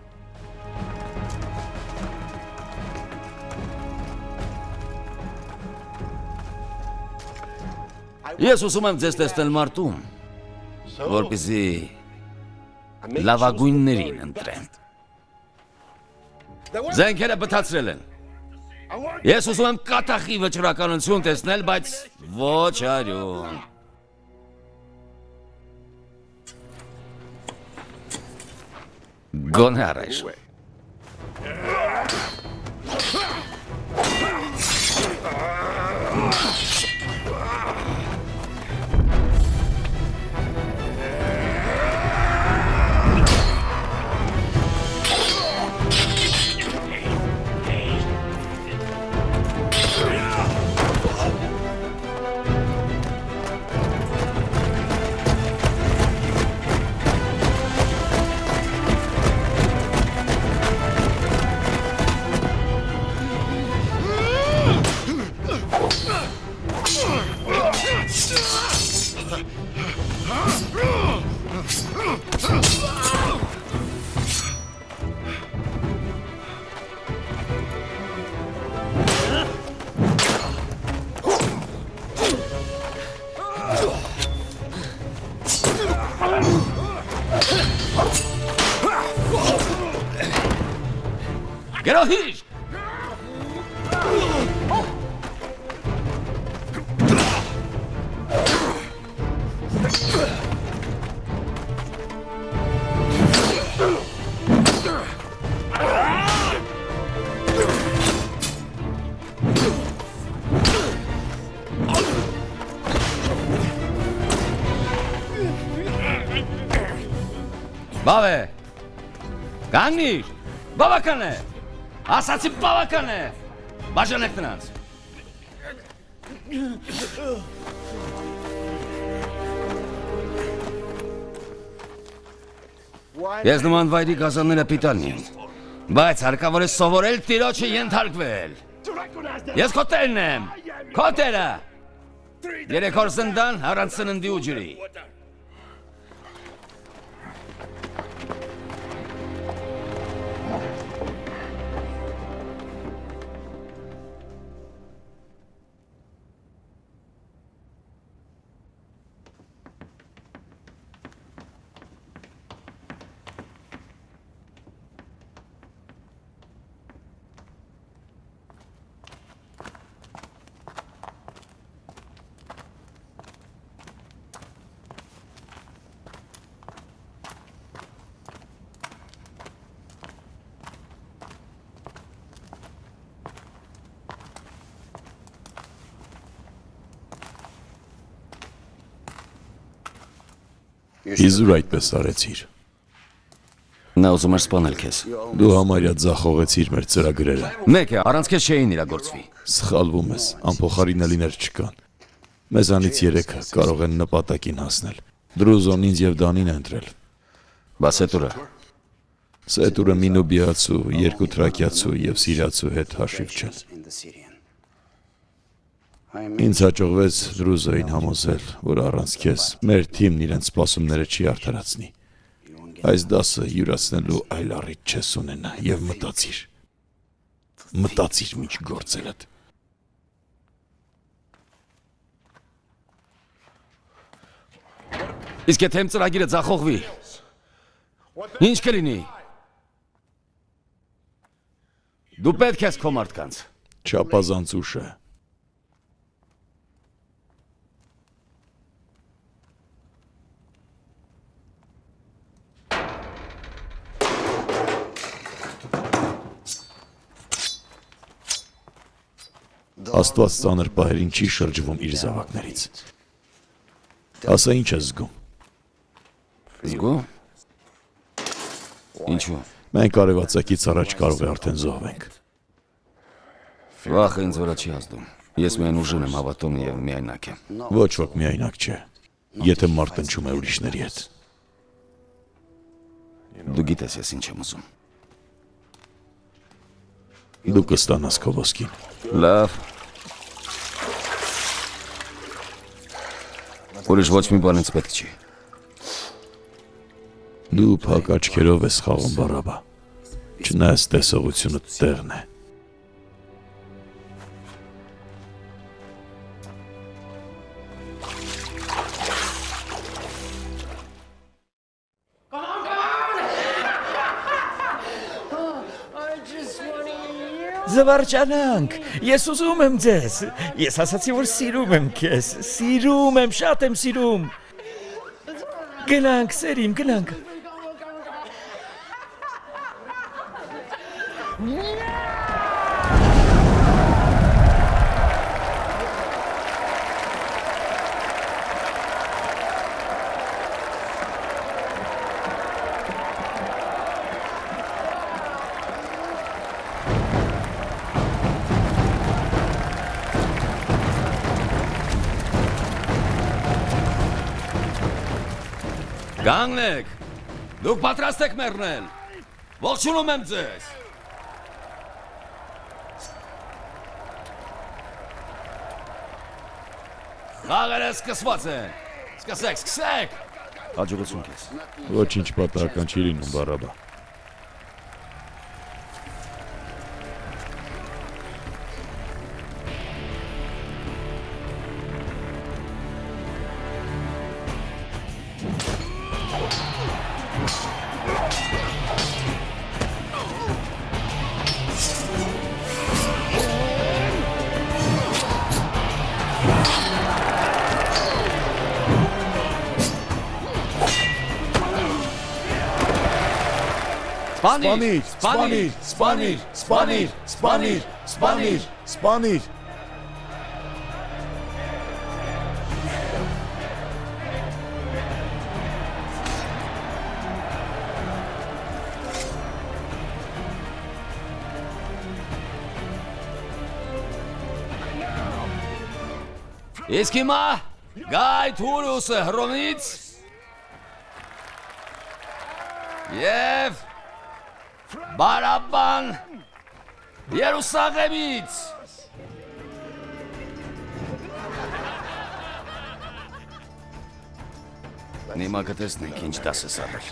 Ես ուզում եմ ձեզ տեսնել մարտում, որպեսզի լավագույններին ընտրեմ։ Զենքերը բթացրել են։ Ես ուզում եմ կատախի վճռականություն տեսնել, բայց ոչ արյուն։ Գոնե առայժմ։ Գերոհիր! Բավ է, կանգնիր, բավական է, ասացի բավական է, բաժանեք նրանց։ Ես նման վայրի գազանները պիտանի են, բայց հարկավոր է սովորել տիրոջը ենթարկվել։ Ես քո տերն եմ, քո տերը։ 3 օր զնդան առանց սննդի ու ջրի։ Իզուր այդպես արեցիր։ Նա ուզում էր սպանել քեզ։ Դու համարյա ձախողեցիր մեր ծրագրերը։ Մեկ է, առանց քեզ չէին իրագործվի։ Սխալվում ես, անփոխարինելիներ չկան։ Մեզանից 3-ը կարող են նպատակին հասնել։ Դրուզոն ինձ եւ Դանին է ընտրել։ Բա Սետուրը։ Սետուրը մի նուբիացու, 2 թրակիացու եւ սիրիացու հետ հաշիվ չեն։ Ինձ հաջողվեց Դրուզոին համոզել, որ առանց քեզ մեր թիմն իրենց սպասումները չի արդարացնի։ Այս դասը յուրացնելու այլ առիթ չես ունենա եւ մտածիր միջ գործելդ։ Իսկ եթե իմ ծրագիրը ձախողվի, ինչ կլինի։ Դու պետք ես քո մարդկանց։ Չափազանց ուշ է։ Աստված ծանր պահերին չի շրջվում իր զավակներից։ Ասա ինչ ես զգում։ Զգում։ Ինչու։ Մենք արևածագից առաջ կարող է արդեն զոհվենք։ Վախը ինձ վրա չի ազդում։ Ես միայն ուժին եմ հավատում եւ միայնակ եմ։ Ոչ ոք միայնակ չէ, եթե մարդ ընչում է ուրիշների հետ։ Դու գիտես ես ինչ եմ ուզում։ Դու կստանաս քո ոսկին։ Լավ։ Ուրիշ ոչ մի բան ինձ պետք չի։ Դու փակ աչքերով ես խաղում Բարաբա։ Չնայած տեսողությունը տեղն է։ Զվարճանանք, ես ուզում եմ ձեզ, ես ասացի, որ սիրում եմ քեզ, սիրում եմ, շատ եմ սիրում, գնանք, սերիմ, գնանք։ Գանգնեք, դուք պատրաստ եք մեռնել, ողջունում եմ ձեզ։ Խաղերը սկսված են, սկսեք։ Հաջողություն քեզ։ Ոչինչ պատահական չի լինում Բարաբա։ Սպանիր։ Իսկ հիմա Գայ Թուրուսը հռոմից Եվ բարաբան Երուսաղեմից։ Նիմա կտեսնենք ինչ դաս ես առել։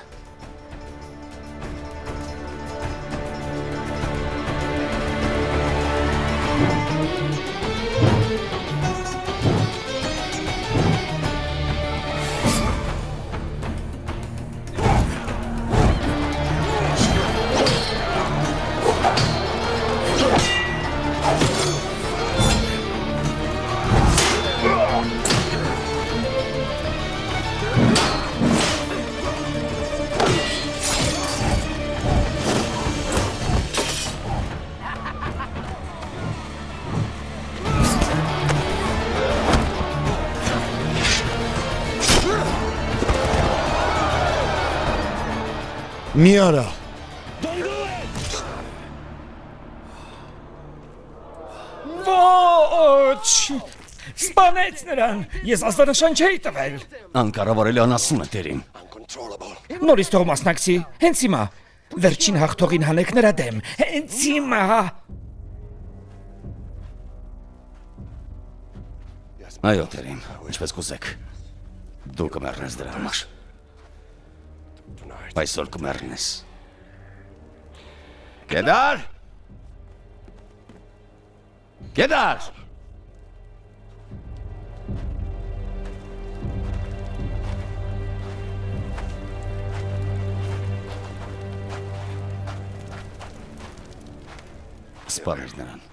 Մի արա։ Ոչ! Սպանեց նրան։ Ես ազդանշան չէի տվել։ Անկառավարելի անասուն է տերին։ Նորից թող մասնակցի։ Հենց հիմա։ Վերջին հաղթողին հանեք նրա դեմ։ Հենց հիմա։ Այո, տերին, ինչպես կուզեք։ Դու կմեռնես դրա համար։ Այսօր կմեռնես։ Գեդար! Գեդար! Սպանիր նրան։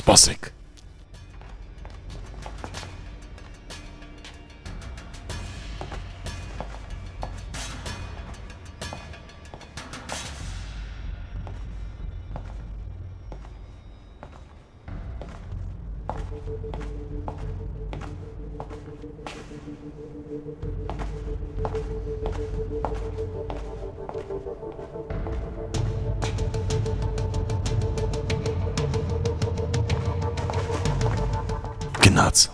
Սպասեք։ Գնաց։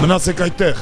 Մնացեք այդտեղ։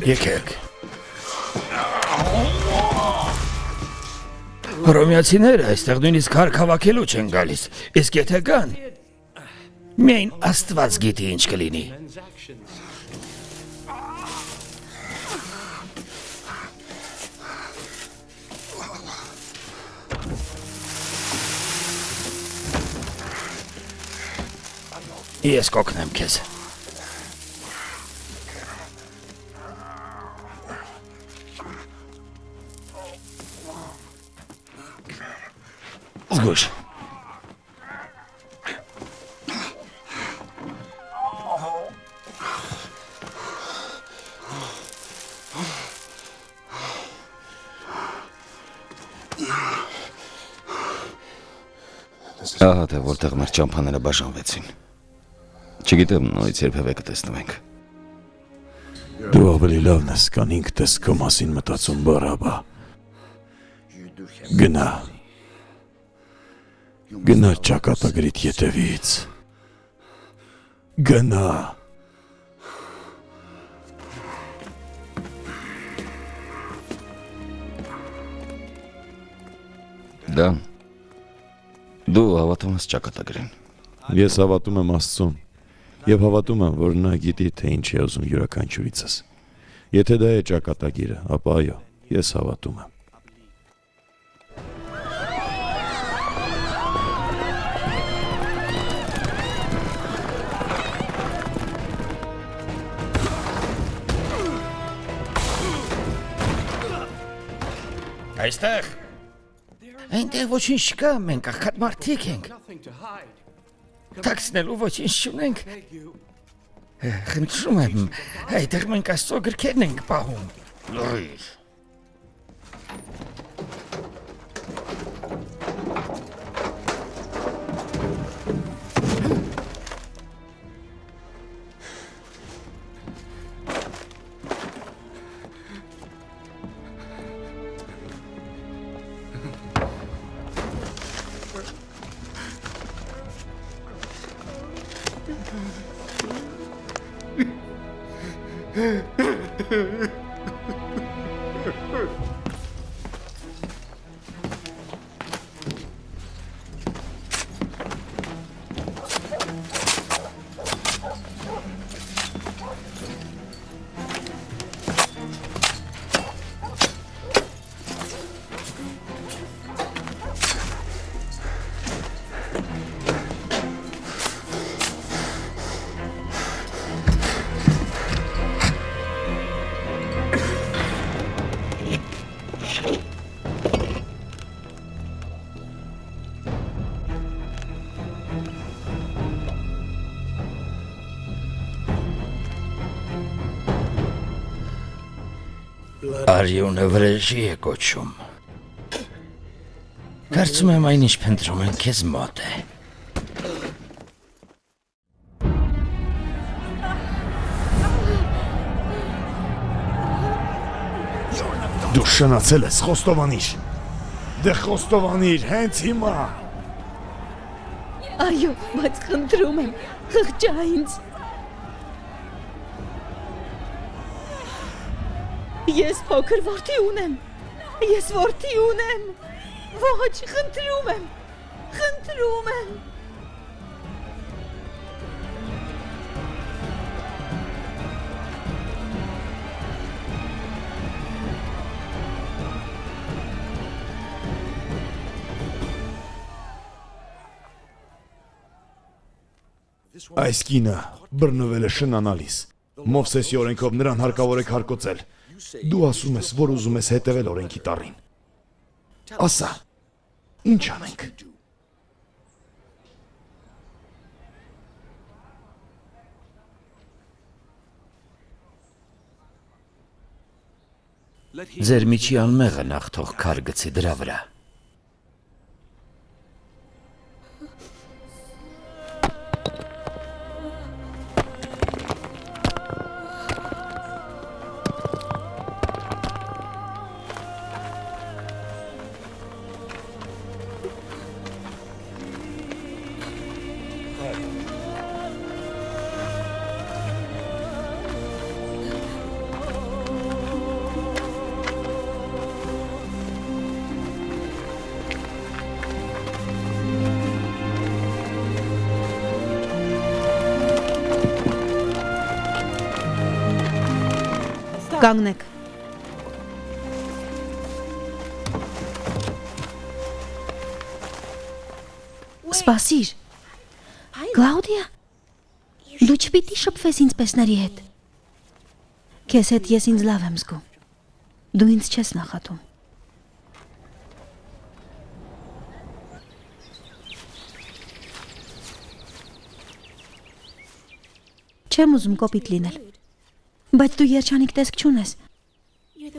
Եկեք։ Հռոմեացիները այստեղ նույնիսկ հարկ հավաքելու չեն գալիս, իսկ եթե կան, միայն Աստված գիտի ինչ կլինի։ Ես կօգնեմ քեզ։ Զգույշ։ Ահա թե որտեղ մեր ճամփաները բաժանվեցին։ Չգիտեմ նույնից երբևէ կտեսնվենք։ Դու ավելի լավն ես, քան ինքդ ես քո մասին մտածում, Բարաբա։ Գնա։ Գնա ճակատագրիդ ետևից։ Գնա։ Դա դու հավատում ես ճակատագրին։ Ես հավատում եմ Աստծուն եւ հավատում եմ, որ նա գիտի, թե ինչ է ուզում յուրաքանչյուրիցս։ Եթե դա է ճակատագիրը, ապա այո, ես հավատում եմ։ Այստեղ։ Այնտեղ ոչինչ չկա, մենք աղքատ մարդիկ ենք։ Տաքսնելու ոչինչ չունենք։ Խնդրում եմ, այդտեղ մենք Աստծո գրքերն ենք պահում։ Լույս։ Արյունը վրեժի է կոչում։ Կարծում եմ այն ինչ փնտրում են քեզ մոտ է։ Դու շնացել ես, խոստովանիր։ Դե խոստովանիր, հենց հիմա։ Այո, բայց խնդրում եմ, խղճա ինձ։ Ես փոքր որդի ունեմ։ Ես որդի ունեմ։ Ոչ, խնդրում եմ։ Խնդրում եմ։ Այս կինը բռնվել է շնանալիս։ Մովսեսի օրենքով նրան հարկավոր է հարկոծել։ Դու ասում ես, որ ուզում ես հետևել օրենքի տառին։ Ասա, ինչ անենք։ Ձեր միջի անմեղը նախ թող քար գցի դրա վրա։ Կանգնեք։ Սպասիր։ Կլաուդիա, դու չպիտի շփվես ինձ պես հետ։ Քեզ հետ ես ինձ լավ եմ զգում։ Դու ինձ չես նախատում։ Չեմ ուզում կոպիտ լինել, բայց դու երջանիկ տեսք չունես։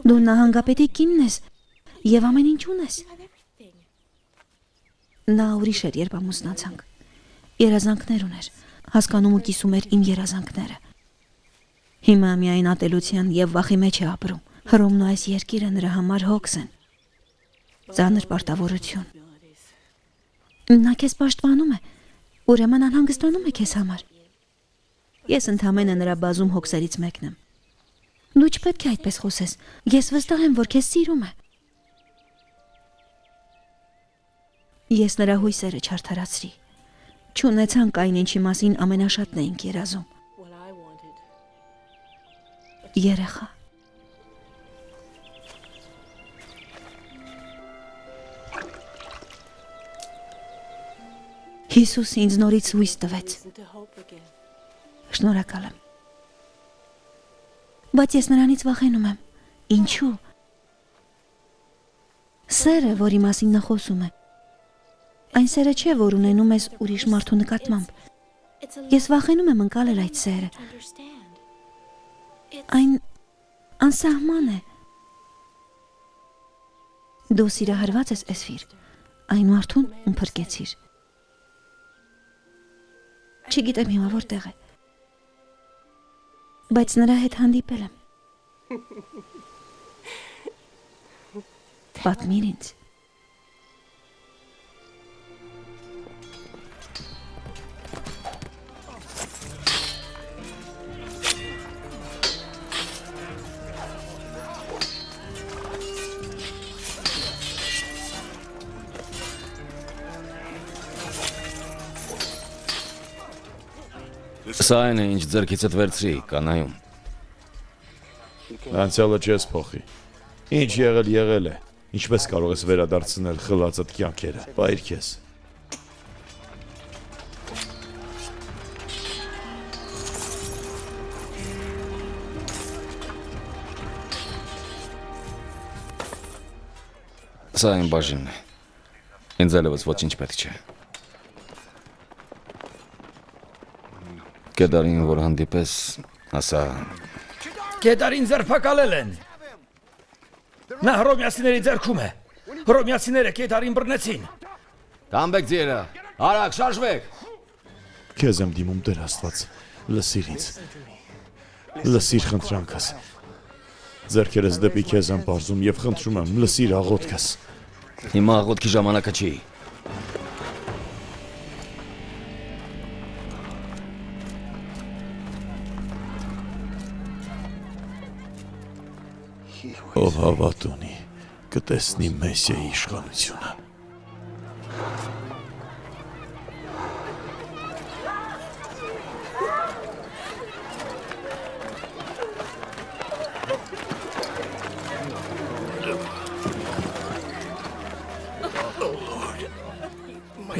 Դու նահանգապետի կինն ես և ամեն ինչ ունես։ Նա ուրիշ էր, երբ ամուսնացանք։ Երազանքներ ուներ, հասկանում ու կիսում էր իմ երազանքները։ Հիմա միայն ատելության և վախի մեջ է ապրում։ Հռոմն ու այս երկիրը նրա համար հոգս են։ Ծանր պարտավորություն։ Նա քեզ պաշտպանում է, ուրեմն անհանգստանում է քեզ համար։ Ես ընդամենը նրա բազում հոգսերից մեկն եմ։ Դու չպետք է այդպես խոսես։ Ես վստահ եմ, որ քեզ սիրում է։ Ես նրա հույսերը չարդարացրի։ Չունեցանք այն, ինչի մասին ամենաշատն էինք երազում։ Երեխա։ Հիսուս ինձ նորից հույս տվեց։ Շնորհակալ եմ։ Բայց ես նրանից վախենում եմ։ Ինչու՞։ Սերը, որի մասին նա խոսում է, այն սերը չէ, որ ունենում ես ուրիշ մարդու նկատմամբ։ Ես վախենում եմ ընկալել այդ սերը։ Այն անսահման է։ Դու սիրահարված ես Էսֆիր, այն մարդուն, ում փրկեցիր։ Չգիտեմ հիմա որտեղ է, բայց նրա հետ հանդիպել եմ։ Պատմիր ինձ։ Սա այն է, ինչ ձեռքիցդ վերցրի, կանայում։ Անցյալը չես փոխի։ Ինչ եղել է։ Ինչպես կարող ես վերադարձնել խլածդ կյանքերը։ Բայր քեզ։ Սա այն բաժինն է։ Ինձ այլևս ոչինչ պետք չէ։ Կետարին, որ հանդիպես, ասա… Կետարին ձերբակալել են։ Նա հռոմեացիների ձեռքում է։ Հռոմեացիները Կետարին բռնեցին։ Կամբեք ձիերը, արագ, շարժվեք։ Քեզ եմ դիմում Տեր Աստված։ Լսիր ինձ։ Լսիր խնդրանքս։ Ձեռքերս դեպի քեզ եմ պարզում և խնդրում եմ, լսիր աղոթքս։ Հիմա աղոթքի ժամանակը չի։ Ով հավատ ունի, կտեսնի Մեսիայի իշխանությունը։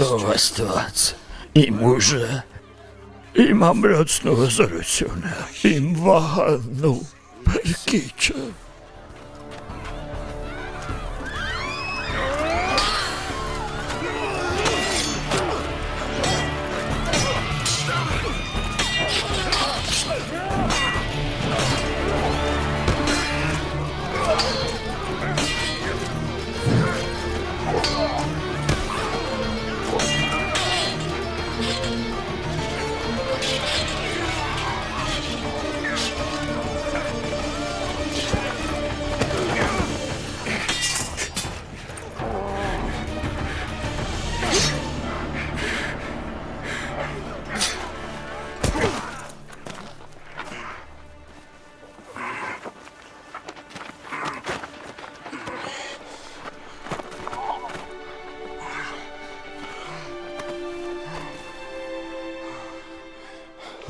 Ով Աստված, իմ ուժը, իմ ամրոցն ու հզորությունը, իմ վահանն ու փրկիչը։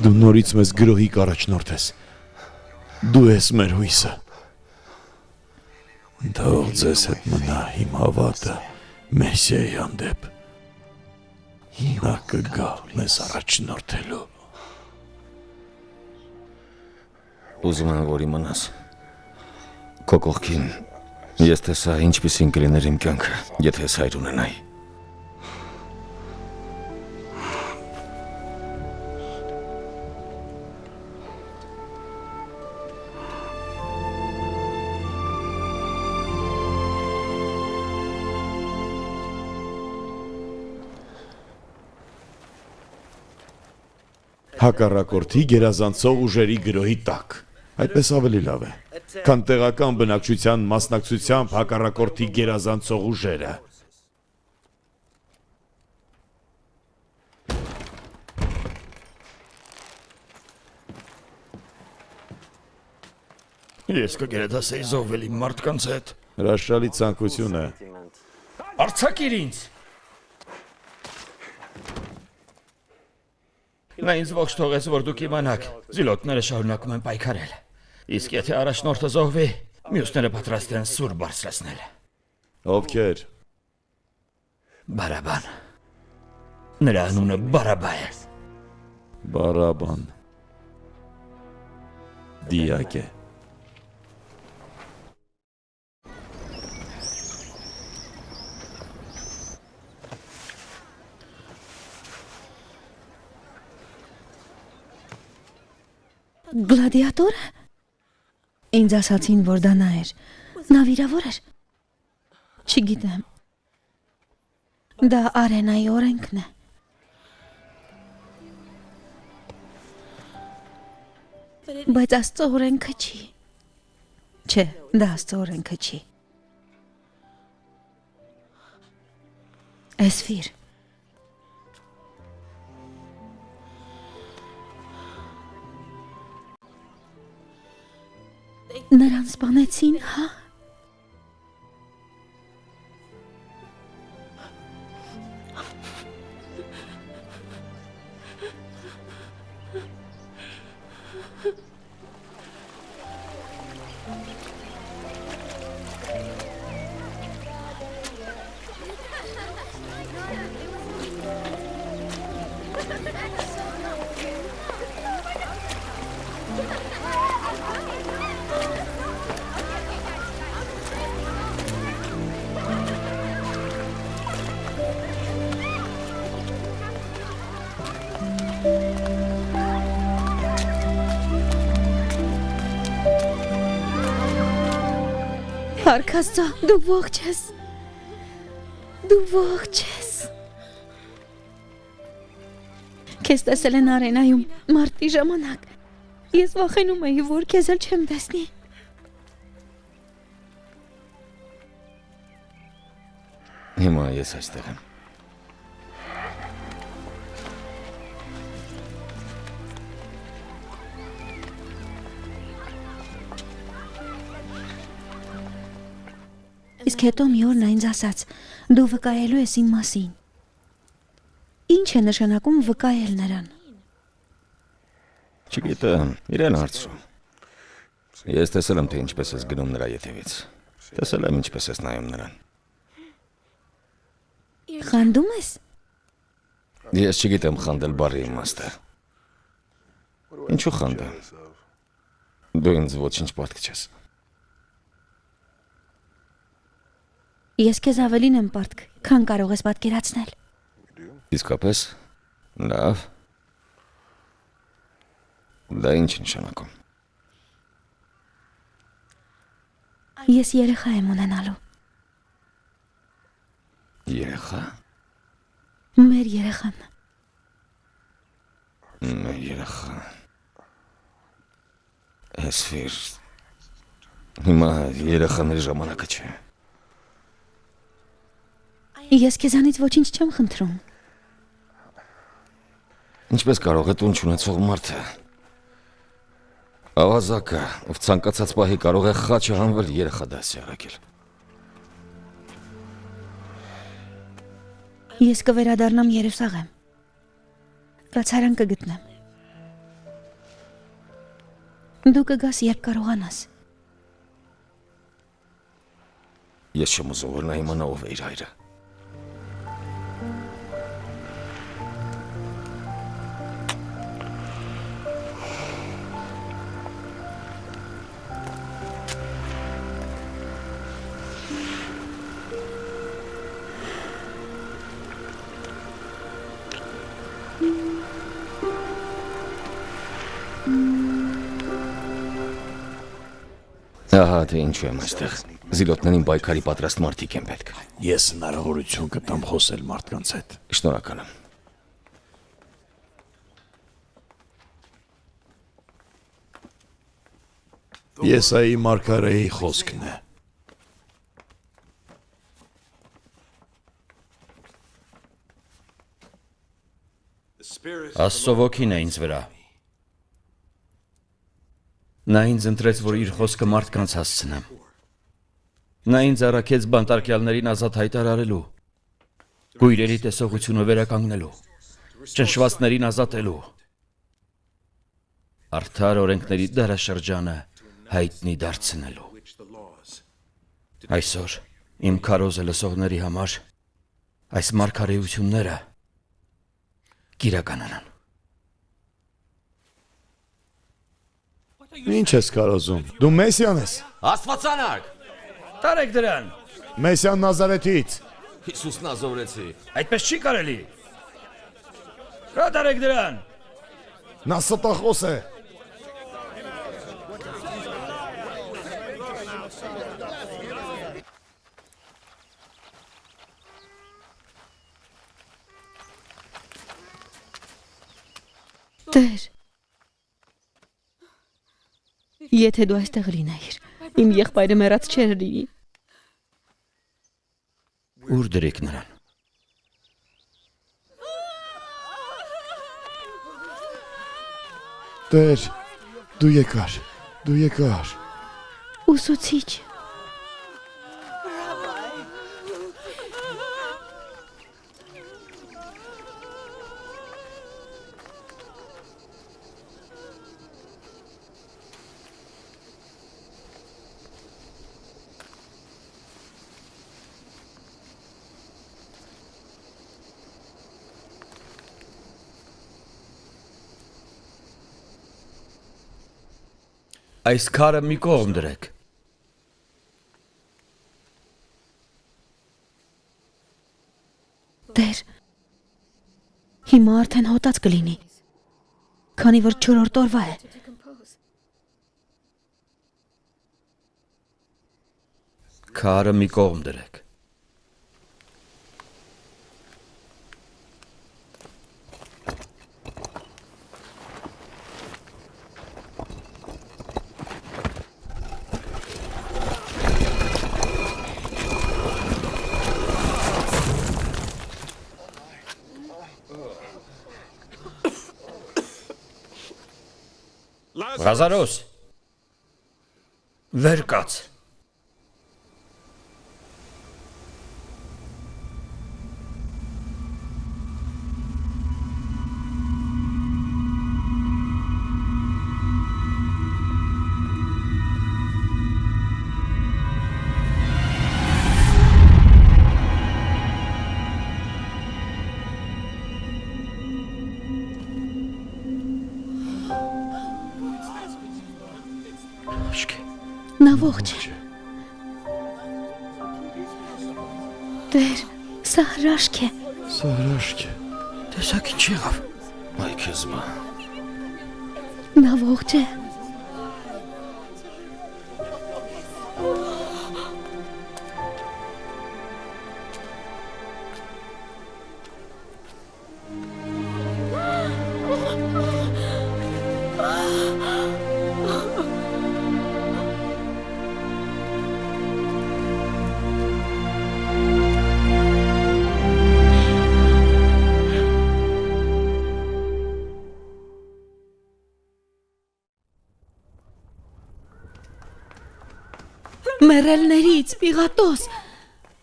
Դու նորից մեզ գրոհի կառաջնորդ ես։ Դու ես մեր հույսը։ Թող ձեզ հետ մնա իմ հավատը Մեսիայի հանդեպ։ Նա կգա մեզ առաջնորդելու։ Ուզում եմ, որ իմանաս։ Քո կողքին ես տեսա ինչպիսին կլիներ իմ կյանքը, եթե ես հայր ունենայի։ Հակառակորդի գերազանցող ուժերի գրոհի տակ։ Այդպես ավելի լավ է, քան տեղական բնակչության մասնակցությամբ հակառակորդի գերազանցող ուժերը։ Ես կգերադասեի զոհվել իմ մարդկանց հետ։ Հրաշալի ցանկություն է։ Արցակիր ինձ։ Նա ինձ ողջ թողեց, որ դուք իմանաք, զիլոտները շարունակում են պայքարել։ Իսկ եթե առաջնորդը զոհվի, մյուսները պատրաստ են սուր բարձրացնել։ Ովքեր։ Բարաբան։ Նրա անունը Բարաբա է։ Բարաբան։ Դիակ է։ Գլադիատորը։ Ինձ ասացին, որ դա նա էր։ Նա վիրավոր էր։ Չգիտեմ։ Դա արենայի օրենքն է։ Բայց Աստծո օրենքը չի։ Չէ, դա Աստծո օրենքը չի։ Էսֆիր։ Նրան սպանեցին, հա։ Արքաստո, դու ողջ ես։ Դու ողջ ես։ Քեզ տեսել են արենայում մարտի ժամանակ։ Ես վախենում էի, որ քեզ էլ չեմ տեսնի։ Հիմա ես այստեղ եմ։ Իսկ հետո մի օր նա ինձ ասաց. դու վկայելու ես իմ մասին։ Ինչ է նշանակում վկայել նրան։ Չգիտեմ, իրեն հարցրու։ Ես տեսել եմ, թե ինչպես ես գնում նրա ետևից։ Տեսել եմ, ինչպես ես նայում նրան։ Խանդում ես։ Ես չգիտեմ խանդել բառի իմաստը։ Ինչու խանդեմ։ Դու ինձ ոչինչ պատկ չես։ Ես քեզ ավելին եմ պարտք, քան կարող ես պատկերացնել։ Իսկապես, լավ։ Դա ինչ նշանակում։ Ես երեխա եմ ունենալու։ Երեխա։ Մեր երեխան։ Մեր երեխա։ Էսֆիր։ Հիմա երեխաների ժամանակը չէ։ Ես քեզանից ոչինչ չեմ խնդրում։ Ինչպես կարող է տուն չունեցող մարդը։ Ավազակը, ով ցանկացած պահի կարող է խաչը հանվել երեխա դասի առաքել։ Ես կվերադառնամ Դու կգաս, երբ կարողանաս։ Ես չեմ ուզում, որ նա իմանա ով է իր հայրը։ Ահա թե ինչու եմ այստեղ։ Զիլոտներին պայքարի պատրաստ մարդիկ են պետք։ Ես հնարավորություն կտամ խոսել մարդկանց հետ։ Շնորհակալ եմ։ Եսայի մարգարեի խոսքն է։ Աստծո ոգին է ինձ վրա։ Նա ինձ ընտրեց, որ իր խոսքը մարդկանց հասցնեմ։ Նա ինձ առաքեց բանտարկյալներին ազատ հայտարարելու, գույրերի տեսողությունը վերականգնելու, ճնշվածներին ազատելու, արդար օրենքների դարաշրջանը հայտնի դարձնելու։ Այսօր իմ քարոզը լսողների համար այս մարգարեությունները կիրականանան։ Ինչ ես կարոզում։ Դու Մեսիան ես։ Աստվածանակ։ Տարեք դրան։ Մեսիան Նազարեթից։ Հիսուս Նազովրեցի։ Այդպես չի կարելի։ Տարեք դրան։ Նա ստախոս է։ Տեր, եթե դու այստեղ լինեիր, իմ եղբայրը մեռած չէր լինի։ Ուր դրեք նրան։ Տեր, դու եկար։ Ուսուցիչ։ Այս քարը մի կողմ դրեք։ Տեր, հիմա արդեն հոտած կլինի, քանի որ 4-րդ օրվա է։ Քարը մի կողմ դրեք։ Ղազարոս, վեր կաց։ Նա ողջ է։ Տեր, սա հրաշք է։ Տեսակ ինչ եղավ։ Այ քեզ մա։ Նա ողջ է։ Մեռելներից, Պիղատոս,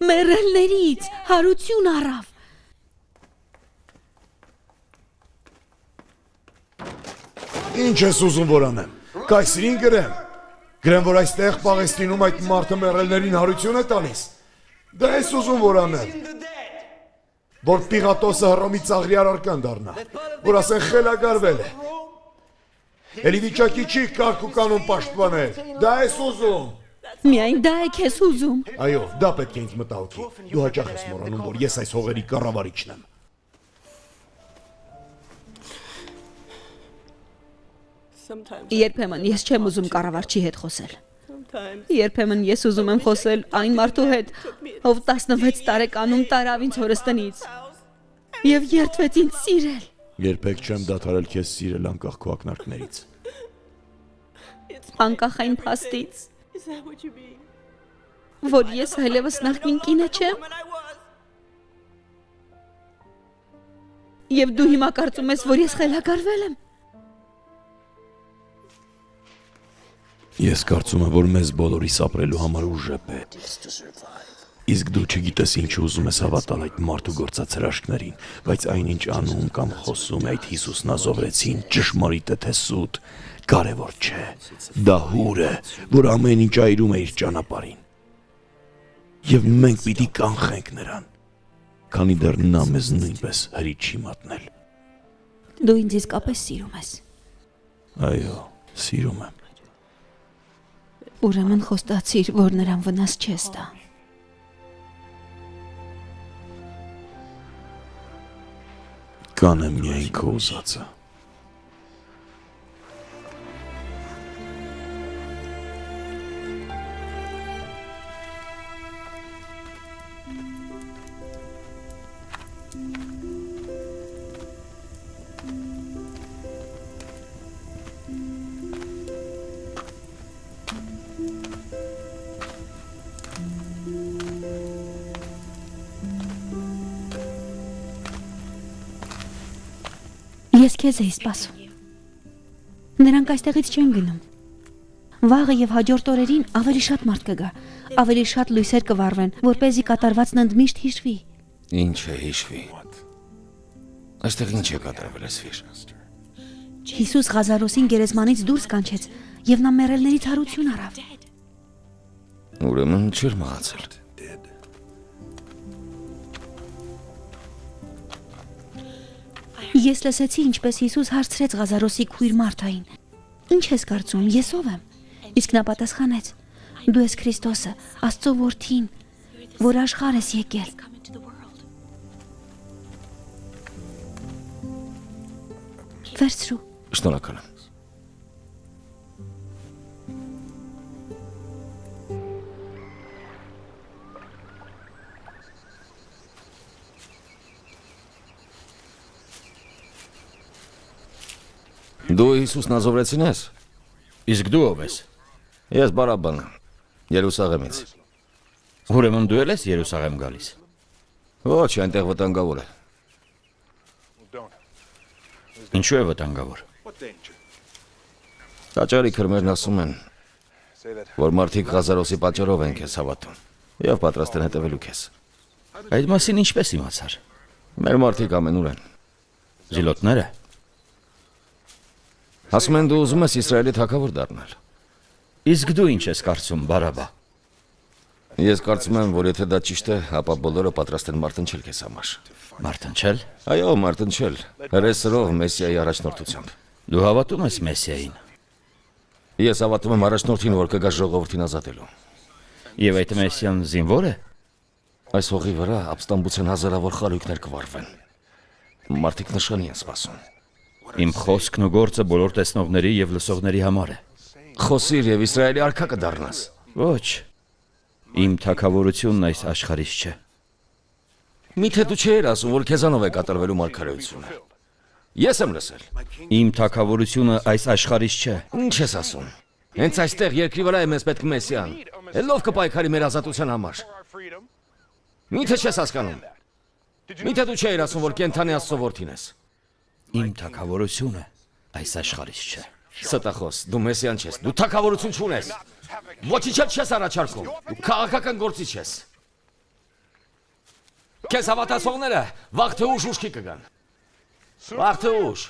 մեռելներից, հարություն առավ։ Ինչ ես ուզում որ անեմ։ Կայսրին գրեմ։ Գրեմ, որ այստեղ Պաղեստինում այդ մարդը մեռելներին հարություն է տալիս։ Դա ես ուզում որ անեմ։ Որ Պիղատոսը Հռոմի ծաղրի առարկան դառնա, որ ասեն խելագարվել է։ Էլի վիճակի չի կարգ ու կանոն պաշտպանել։ Դա ես ուզում։ Միայն դա է քեզ ուզում։ Այո, դա պետք է ինձ մտահոգի։ Դու հաճախ ես մոռանում, որ ես այս հողերի կառավարիչն եմ։ Երբեմն ես չեմ ուզում կառավարչի հետ խոսել։ Երբեմն ես ուզում եմ խոսել այն մարդու հետ, ով 16 տարեկանում տարավ ինձ հորս տնից եւ երդվեց ինձ սիրել։ Երբեք չեմ դադարել քեզ սիրել անկախ քո ակնարկներից։ Անկախ այն փաստից, որ ես այլևս նախկին կինը չեմ։ Եվ դու հիմա կարծում ես, որ ես խելագարվել եմ։ Ես կարծում եմ, որ մեզ բոլորիս ապրելու համար ուժ է պետք։ Իսկ դու չգիտես ինչ ուզում ես հավատալ այդ մարդու գործած հրաշքներին, բայց այնինչ անում կամ խոսում է այդ Հիսուս Նազովրեցին, ճշմարիտ է թե սուտ, կարևոր չէ։ Դա հուր է, որ ամեն ինչ այրում է իր ճանապարհին։ Եվ մենք պիտի կանխենք նրան, քանի դեռ նա մեզ նույնպես հրի չի մատնել։ Դու ինձ իսկապես սիրում ես։ Այո, սիրում եմ։ Ուրեմն խոստացիր, որ նրան վնաս չես տա։ Կանեմ միայն քո ուզածը։ Ես քեզ էի սպասում։ Նրանք այստեղից չեն գնում։ Վաղը եւ հաջորդ օրերին ավելի շատ մարդ կգա, ավելի շատ լույսեր կվառվեն, որպեսզի կատարվածն ընդմիշտ հիշվի։ Ինչ է հիշվի։ Այստեղ ինչ է կատարվել այսվիր։ Հիսուս Ղազարոսին գերեզմանից դուրս կանչեց եւ նա մեռելներից հարություն առավ։ Ուրեմն չէր մահացել։ Ես լսեցի, ինչպես Հիսուս հարցրեց Ղազարոսի քույր Մարթային. Ինչ ես կարծում, ես ով եմ։ Իսկ նա պատասխանեց. Դու ես Քրիստոսը, Աստծո որդին, որ աշխարհ ես եկել։ Վերցրու։ Շնորհակալ եմ։ Դու Հիսուս Նազովրեցին ես։ Իսկ դու ով ես։ Ես Բարաբան եմ, Երուսաղեմից։ Ուրեմն դու ես Երուսաղեմ գալիս։ Ոչ, այնտեղ վտանգավոր է։ Ինչու է վտանգավոր։ Տաճարի քրմերն ասում են, որ մարդիկ Ղազարոսի պատճառով են քեզ հավատում եւ պատրաստ են հետևելու քեզ։ Այդ մասին ինչպես իմացար։ Մեր մարդիկ ամենուր են։ Զիլոտները։ Ասում են դու ուզում ես Իսրայելի թագավոր դառնալ։ Իսկ դու ինչ ես կարծում, Բարաբա։ Ես կարծում եմ, որ եթե դա ճիշտ է, ապա բոլորը պատրաստ են մարտնչել քեզ համար։ Մարտնչել։ Այո, մարտնչել, հրեսրով Մեսիայի առաջնորդությամբ։ Դու հավատում ես Մեսիային։ Ես հավատում եմ առաջնորդին, որ կգա ժողովրդին ազատելու։ Եվ այդ Մեսիան զինվոր է։ Այս հողի վրա ապստամբության հազարավոր խարույկներ կվառվեն։ Մարդիկ նշանի են սպասում։ Իմ խոսքն ու գործը բոլոր տեսնողների եւ լսողների համար է։ Խոսիր եւ Իսրայելի արքա կդառնաս։ Ոչ։ Իմ թագավորությունն այս աշխարհից չէ։ Միթե դու չէիր ասում, որ քեզանով է կատարվելու մարգարեությունը։ Ես եմ լսել։ Իմ թագավորությունը այս աշխարհից չէ։ Ինչ ես ասում։ Հենց այստեղ երկրի վրա է մեզ պետք Մեսիան։ Ելով կպայքարի մեր ազատության համար։ Միթե չես հասկանում։ Միթե դու չէիր ասում, որ կենթանի Աստծո որդին ես։ Իմ թագավորությունը այս աշխարհից չէ։ Ստախոս, դու Մեսիան չես, դու թագավորություն չունես։ Ոչինչ չես առաջարկում։ Դու քաղաքական գործիչ ես։ Քեզ հավատացողները վաղ թե ուշ ուշքի կգան։ Վաղ թե ուշ։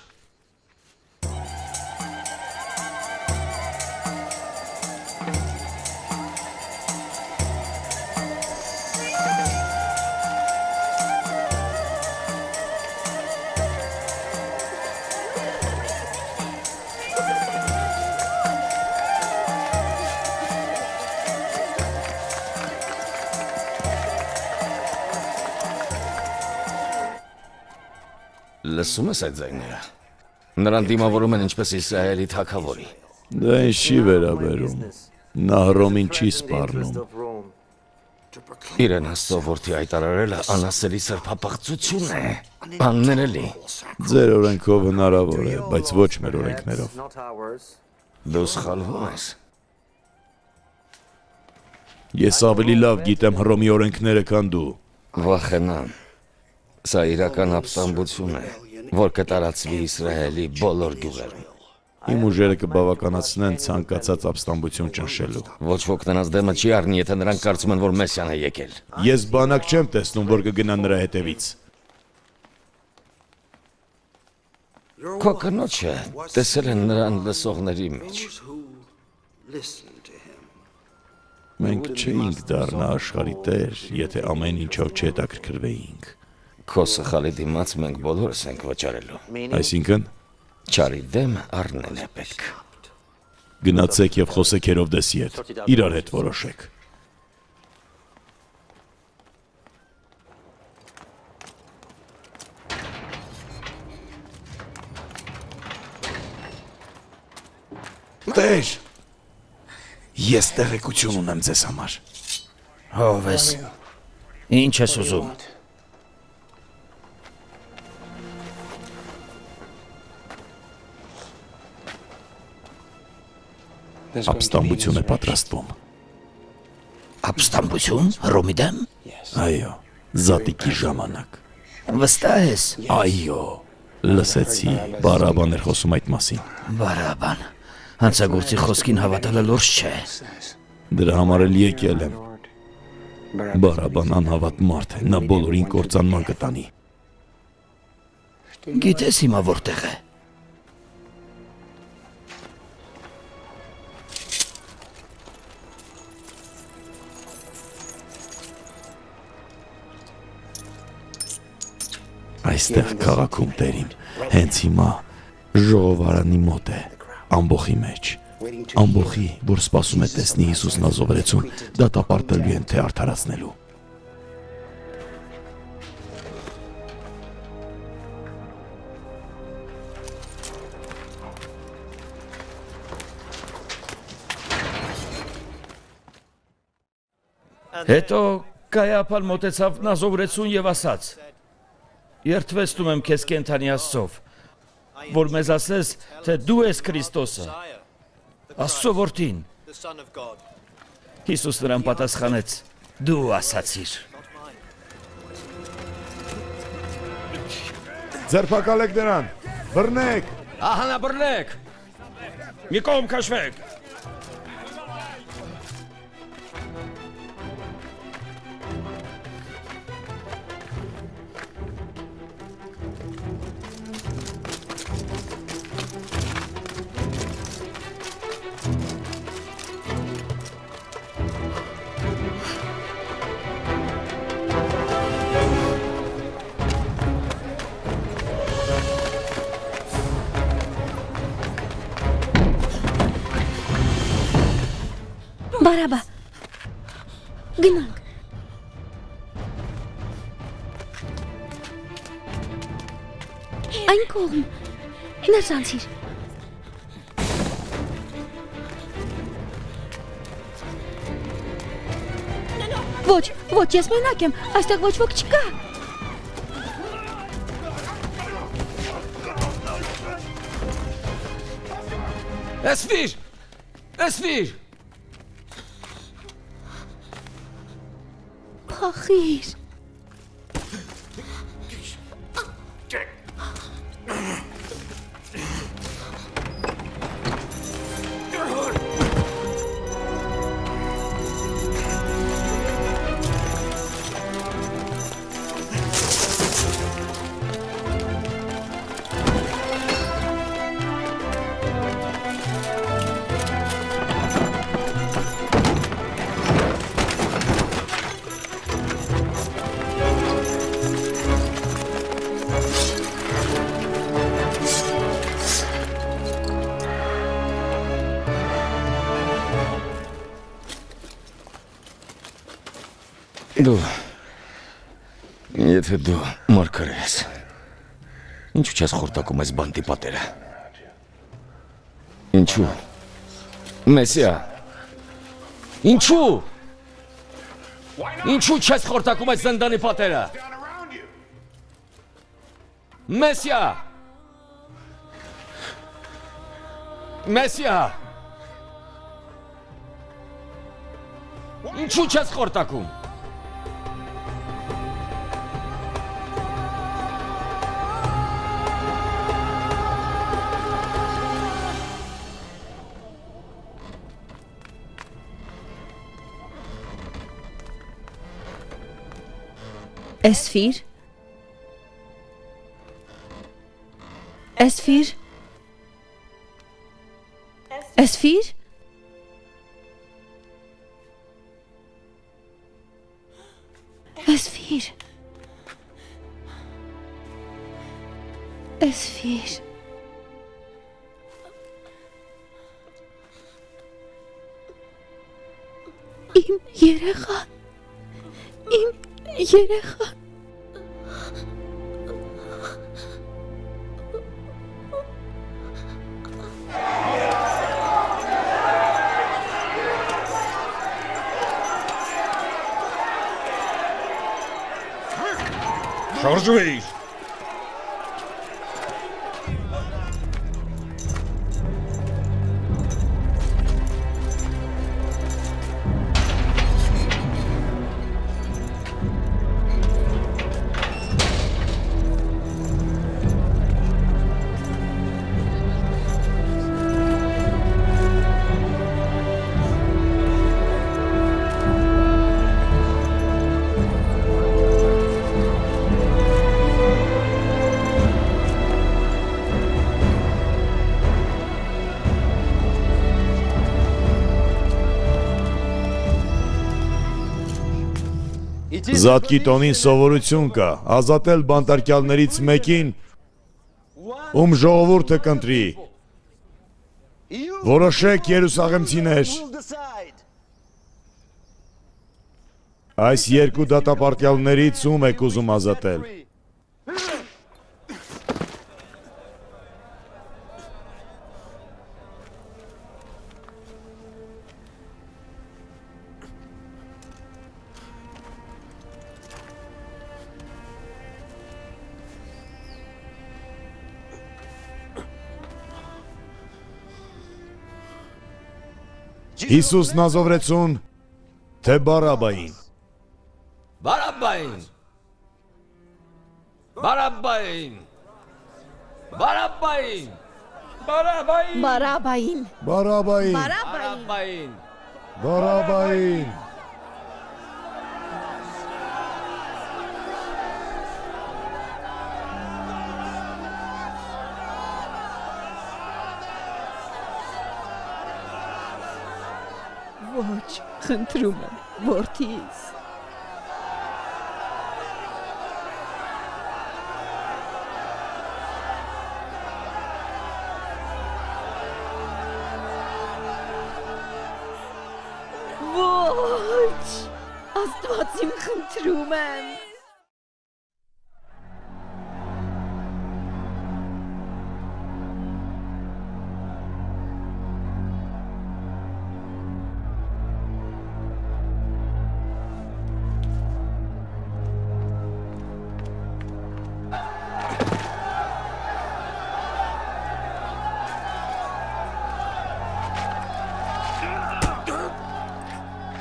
Լսում ես այդ ձայները։ Նրան դիմավորում են ինչպես Իսրայելի թագավորի։ Դա ինչի վերաբերում։ Նա Հռոմին չի սպառնում։ Իրեն Աստծո որդի հայտարարելը անասելի սրբապղծություն է, աններելի։ Ձեր օրենքով հնարավոր է, բայց ոչ մեր օրենքներով։ Դու սխալվում ես։ Ես ավելի լավ գիտեմ Հռոմի օրենքները, քան դու։ Վախենամ։ Սա իրական ապստամբություն է, որ կտարածվի Իսրայելի բոլոր գյուղերում։ Իմ ուժերը կբավականացնեն ցանկացած ապստամբություն ճնշելու։ Ոչ ոք նրանց դեմը չի առնի, եթե նրանք կարծում են, որ Մեսիան է եկել։ Ես բանակ չեմ տեսնում, որ կգնա նրա հետևից։ Քո կնոջը տեսել են նրան լսողների մեջ։ Մենք չէինք դառնա աշխարհի տեր, եթե ամեն ինչով չհետաքրքրվեինք։ Քո սխալի դիմաց մենք բոլորս ենք վճարելու։ Այսինքն, Չարի դեմ առնել է պետք։ գնացեք եւ խոսեք Հերովդեսի հետ։ Իրար հետ որոշեք։ Տեր, ես տեղեկություն ունեմ ձեզ համար։ Ով ես։ Ինչ ես ուզում։ Ապստամբություն է պատրաստվում։ Ապստամբություն Հռոմի դեմ։ Այո, զատիկի ժամանակ։ Վստահ ես։ Այո, լսեցի, Բարաբան էր խոսում այդ մասին։ Բարաբան։ Հանցագործի խոսքին հավատալը լուրջ չէ։ Դրա համար էլ եկել եմ։ Բարաբան անհավատ մարդ է, նա բոլորին կործանման կտանի։ Գիտես հիմա որտեղ է։ Այստեղ քաղաքում տերիմ, հենց հիմա ժողովարանի մոտ է, ամբոխի մեջ։ Ամբոխի, որ սպասում է տեսնի Հիսուս Նազովրեցուն, դատապարտելու են, թե արդարացնելու։ Հետո կայապալ մոտեցավ Նազովրեցուն եւ ասաց. Երթվեցնում եմ քեզ կենթանի Աստծով, որ մեզ ասես, թե դու ես Քրիստոսը, Աստծո որդին։ Հիսուս նրան պատասխանեց. Դու ասացիր։ Ձերբակալեք նրան, բռնեք։ Ահանա բռնեք։ Մի կողմ քաշվեք։ Բարաբա։ Գնանք։ Այն կողմ։ Ներս անցիր։ Ոչ, ես մենակ եմ, այստեղ ոչ ոք չկա։ Էսվիր։ Փախիր։ Եթե դու մարգար ես, Ինչու չես խորտակում այս բանտի պատերը։ Ինչու։ Մեսիա։ Ինչու։ Ինչու չես խորտակում այս զնդանի պատերը։ Մեսիա։ Մեսիա։ Ինչու չես խորտակում։ Էսֆիր։ Էսֆիր։ Էսֆիր։ Էսֆիր։ Էսֆիր։ Իմ երեխան։ Իմ երեխան։ Շարժվեիր։ Զատկի տոնին սովորություն կա ազատել բանտարկյալներից մեկին, ում ժողովուրդը կընտրի։ Որոշեք Երուսաղեմցիներ։ Այս երկու դատապարտյալներից ում եք ուզում ազատել։ Հիսուս Նազովրեցուն, թե Բարաբային։ Բարաբային։ Բարաբային։ Բարաբային։ Բարաբային։ Բարաբային։ Բարաբային, Բարաբային։ Բարաբային։ Ոչ, խնդրում եմ, որդիս։ Ոչ, Աստված իմ խնդրում եմ։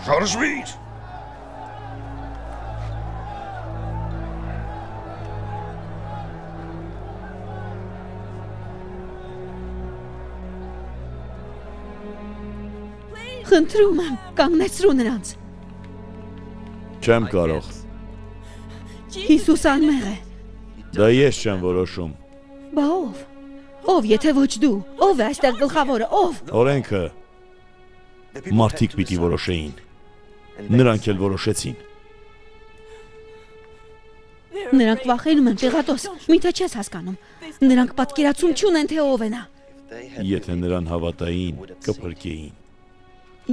Շարժվեիր։ Խնդրում եմ, կանգնեցրու նրանց։ Չեմ կարող։ Հիսուս անմեղ է։ Դա ես չեմ որոշում։ Բա ով։ Ով, եթե ոչ դու։ Ով է այստեղ գլխավորը, ով։ Օրենքը մարդիկ պիտի որոշեին։ Նրանք էլ որոշեցին։ Նրանք վախենում են, Պիղատոս, միթե չես հասկանում։ Նրանք պատկերացում չունեն, թե ով է նա։ Եթե նրան հավատային, կփրկեին։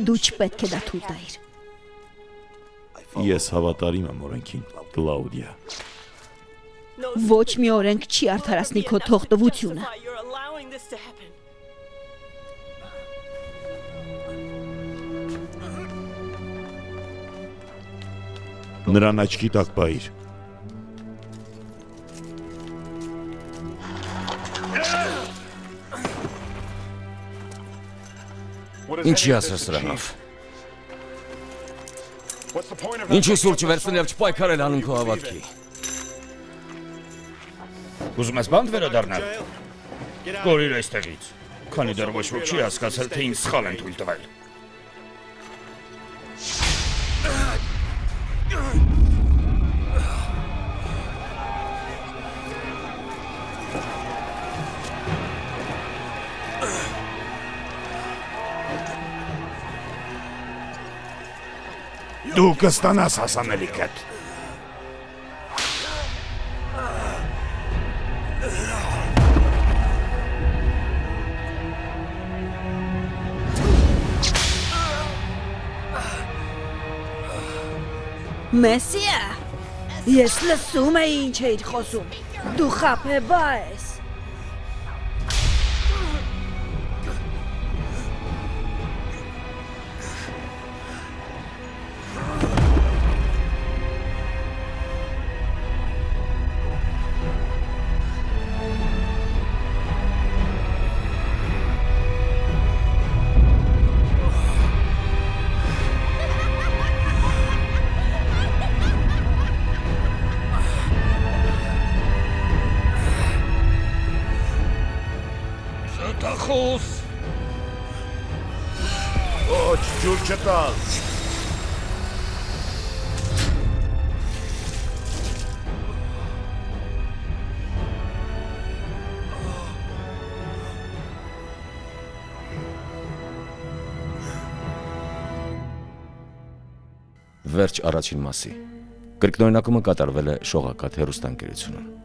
Դու չպետք է դա թույլ տայիր։ Ես հավատարիմ եմ օրենքին, Կլաուդիա։ Ոչ մի օրենք չի արդարացնի քո թողտվությունը։ Նրան աչքի տակ պահիր։ Ինչի ասես սրանով։ Ինչի սուրճ վերցնել չպայքարել անուն քո հավատքի։ Ուզում ես բանդ վերադառնալ։ Գորիր այստեղից։ Քանի դեռ ոչ ոք չի հասկացել, թե ինձ սխալ են թույլ տվել։ Դու կստանաս հասանելիքդ։ Մեսիա, ես լսում էի ինչ էիր խոսում։ Դու խաբեբա ես։ Տախոս։ Ոչ, ջուր չտալ։ Վերջ առաջին մասի։ Կրկնօրինակումը կատարվել է շողակաթ հեռուստաընկերությունում։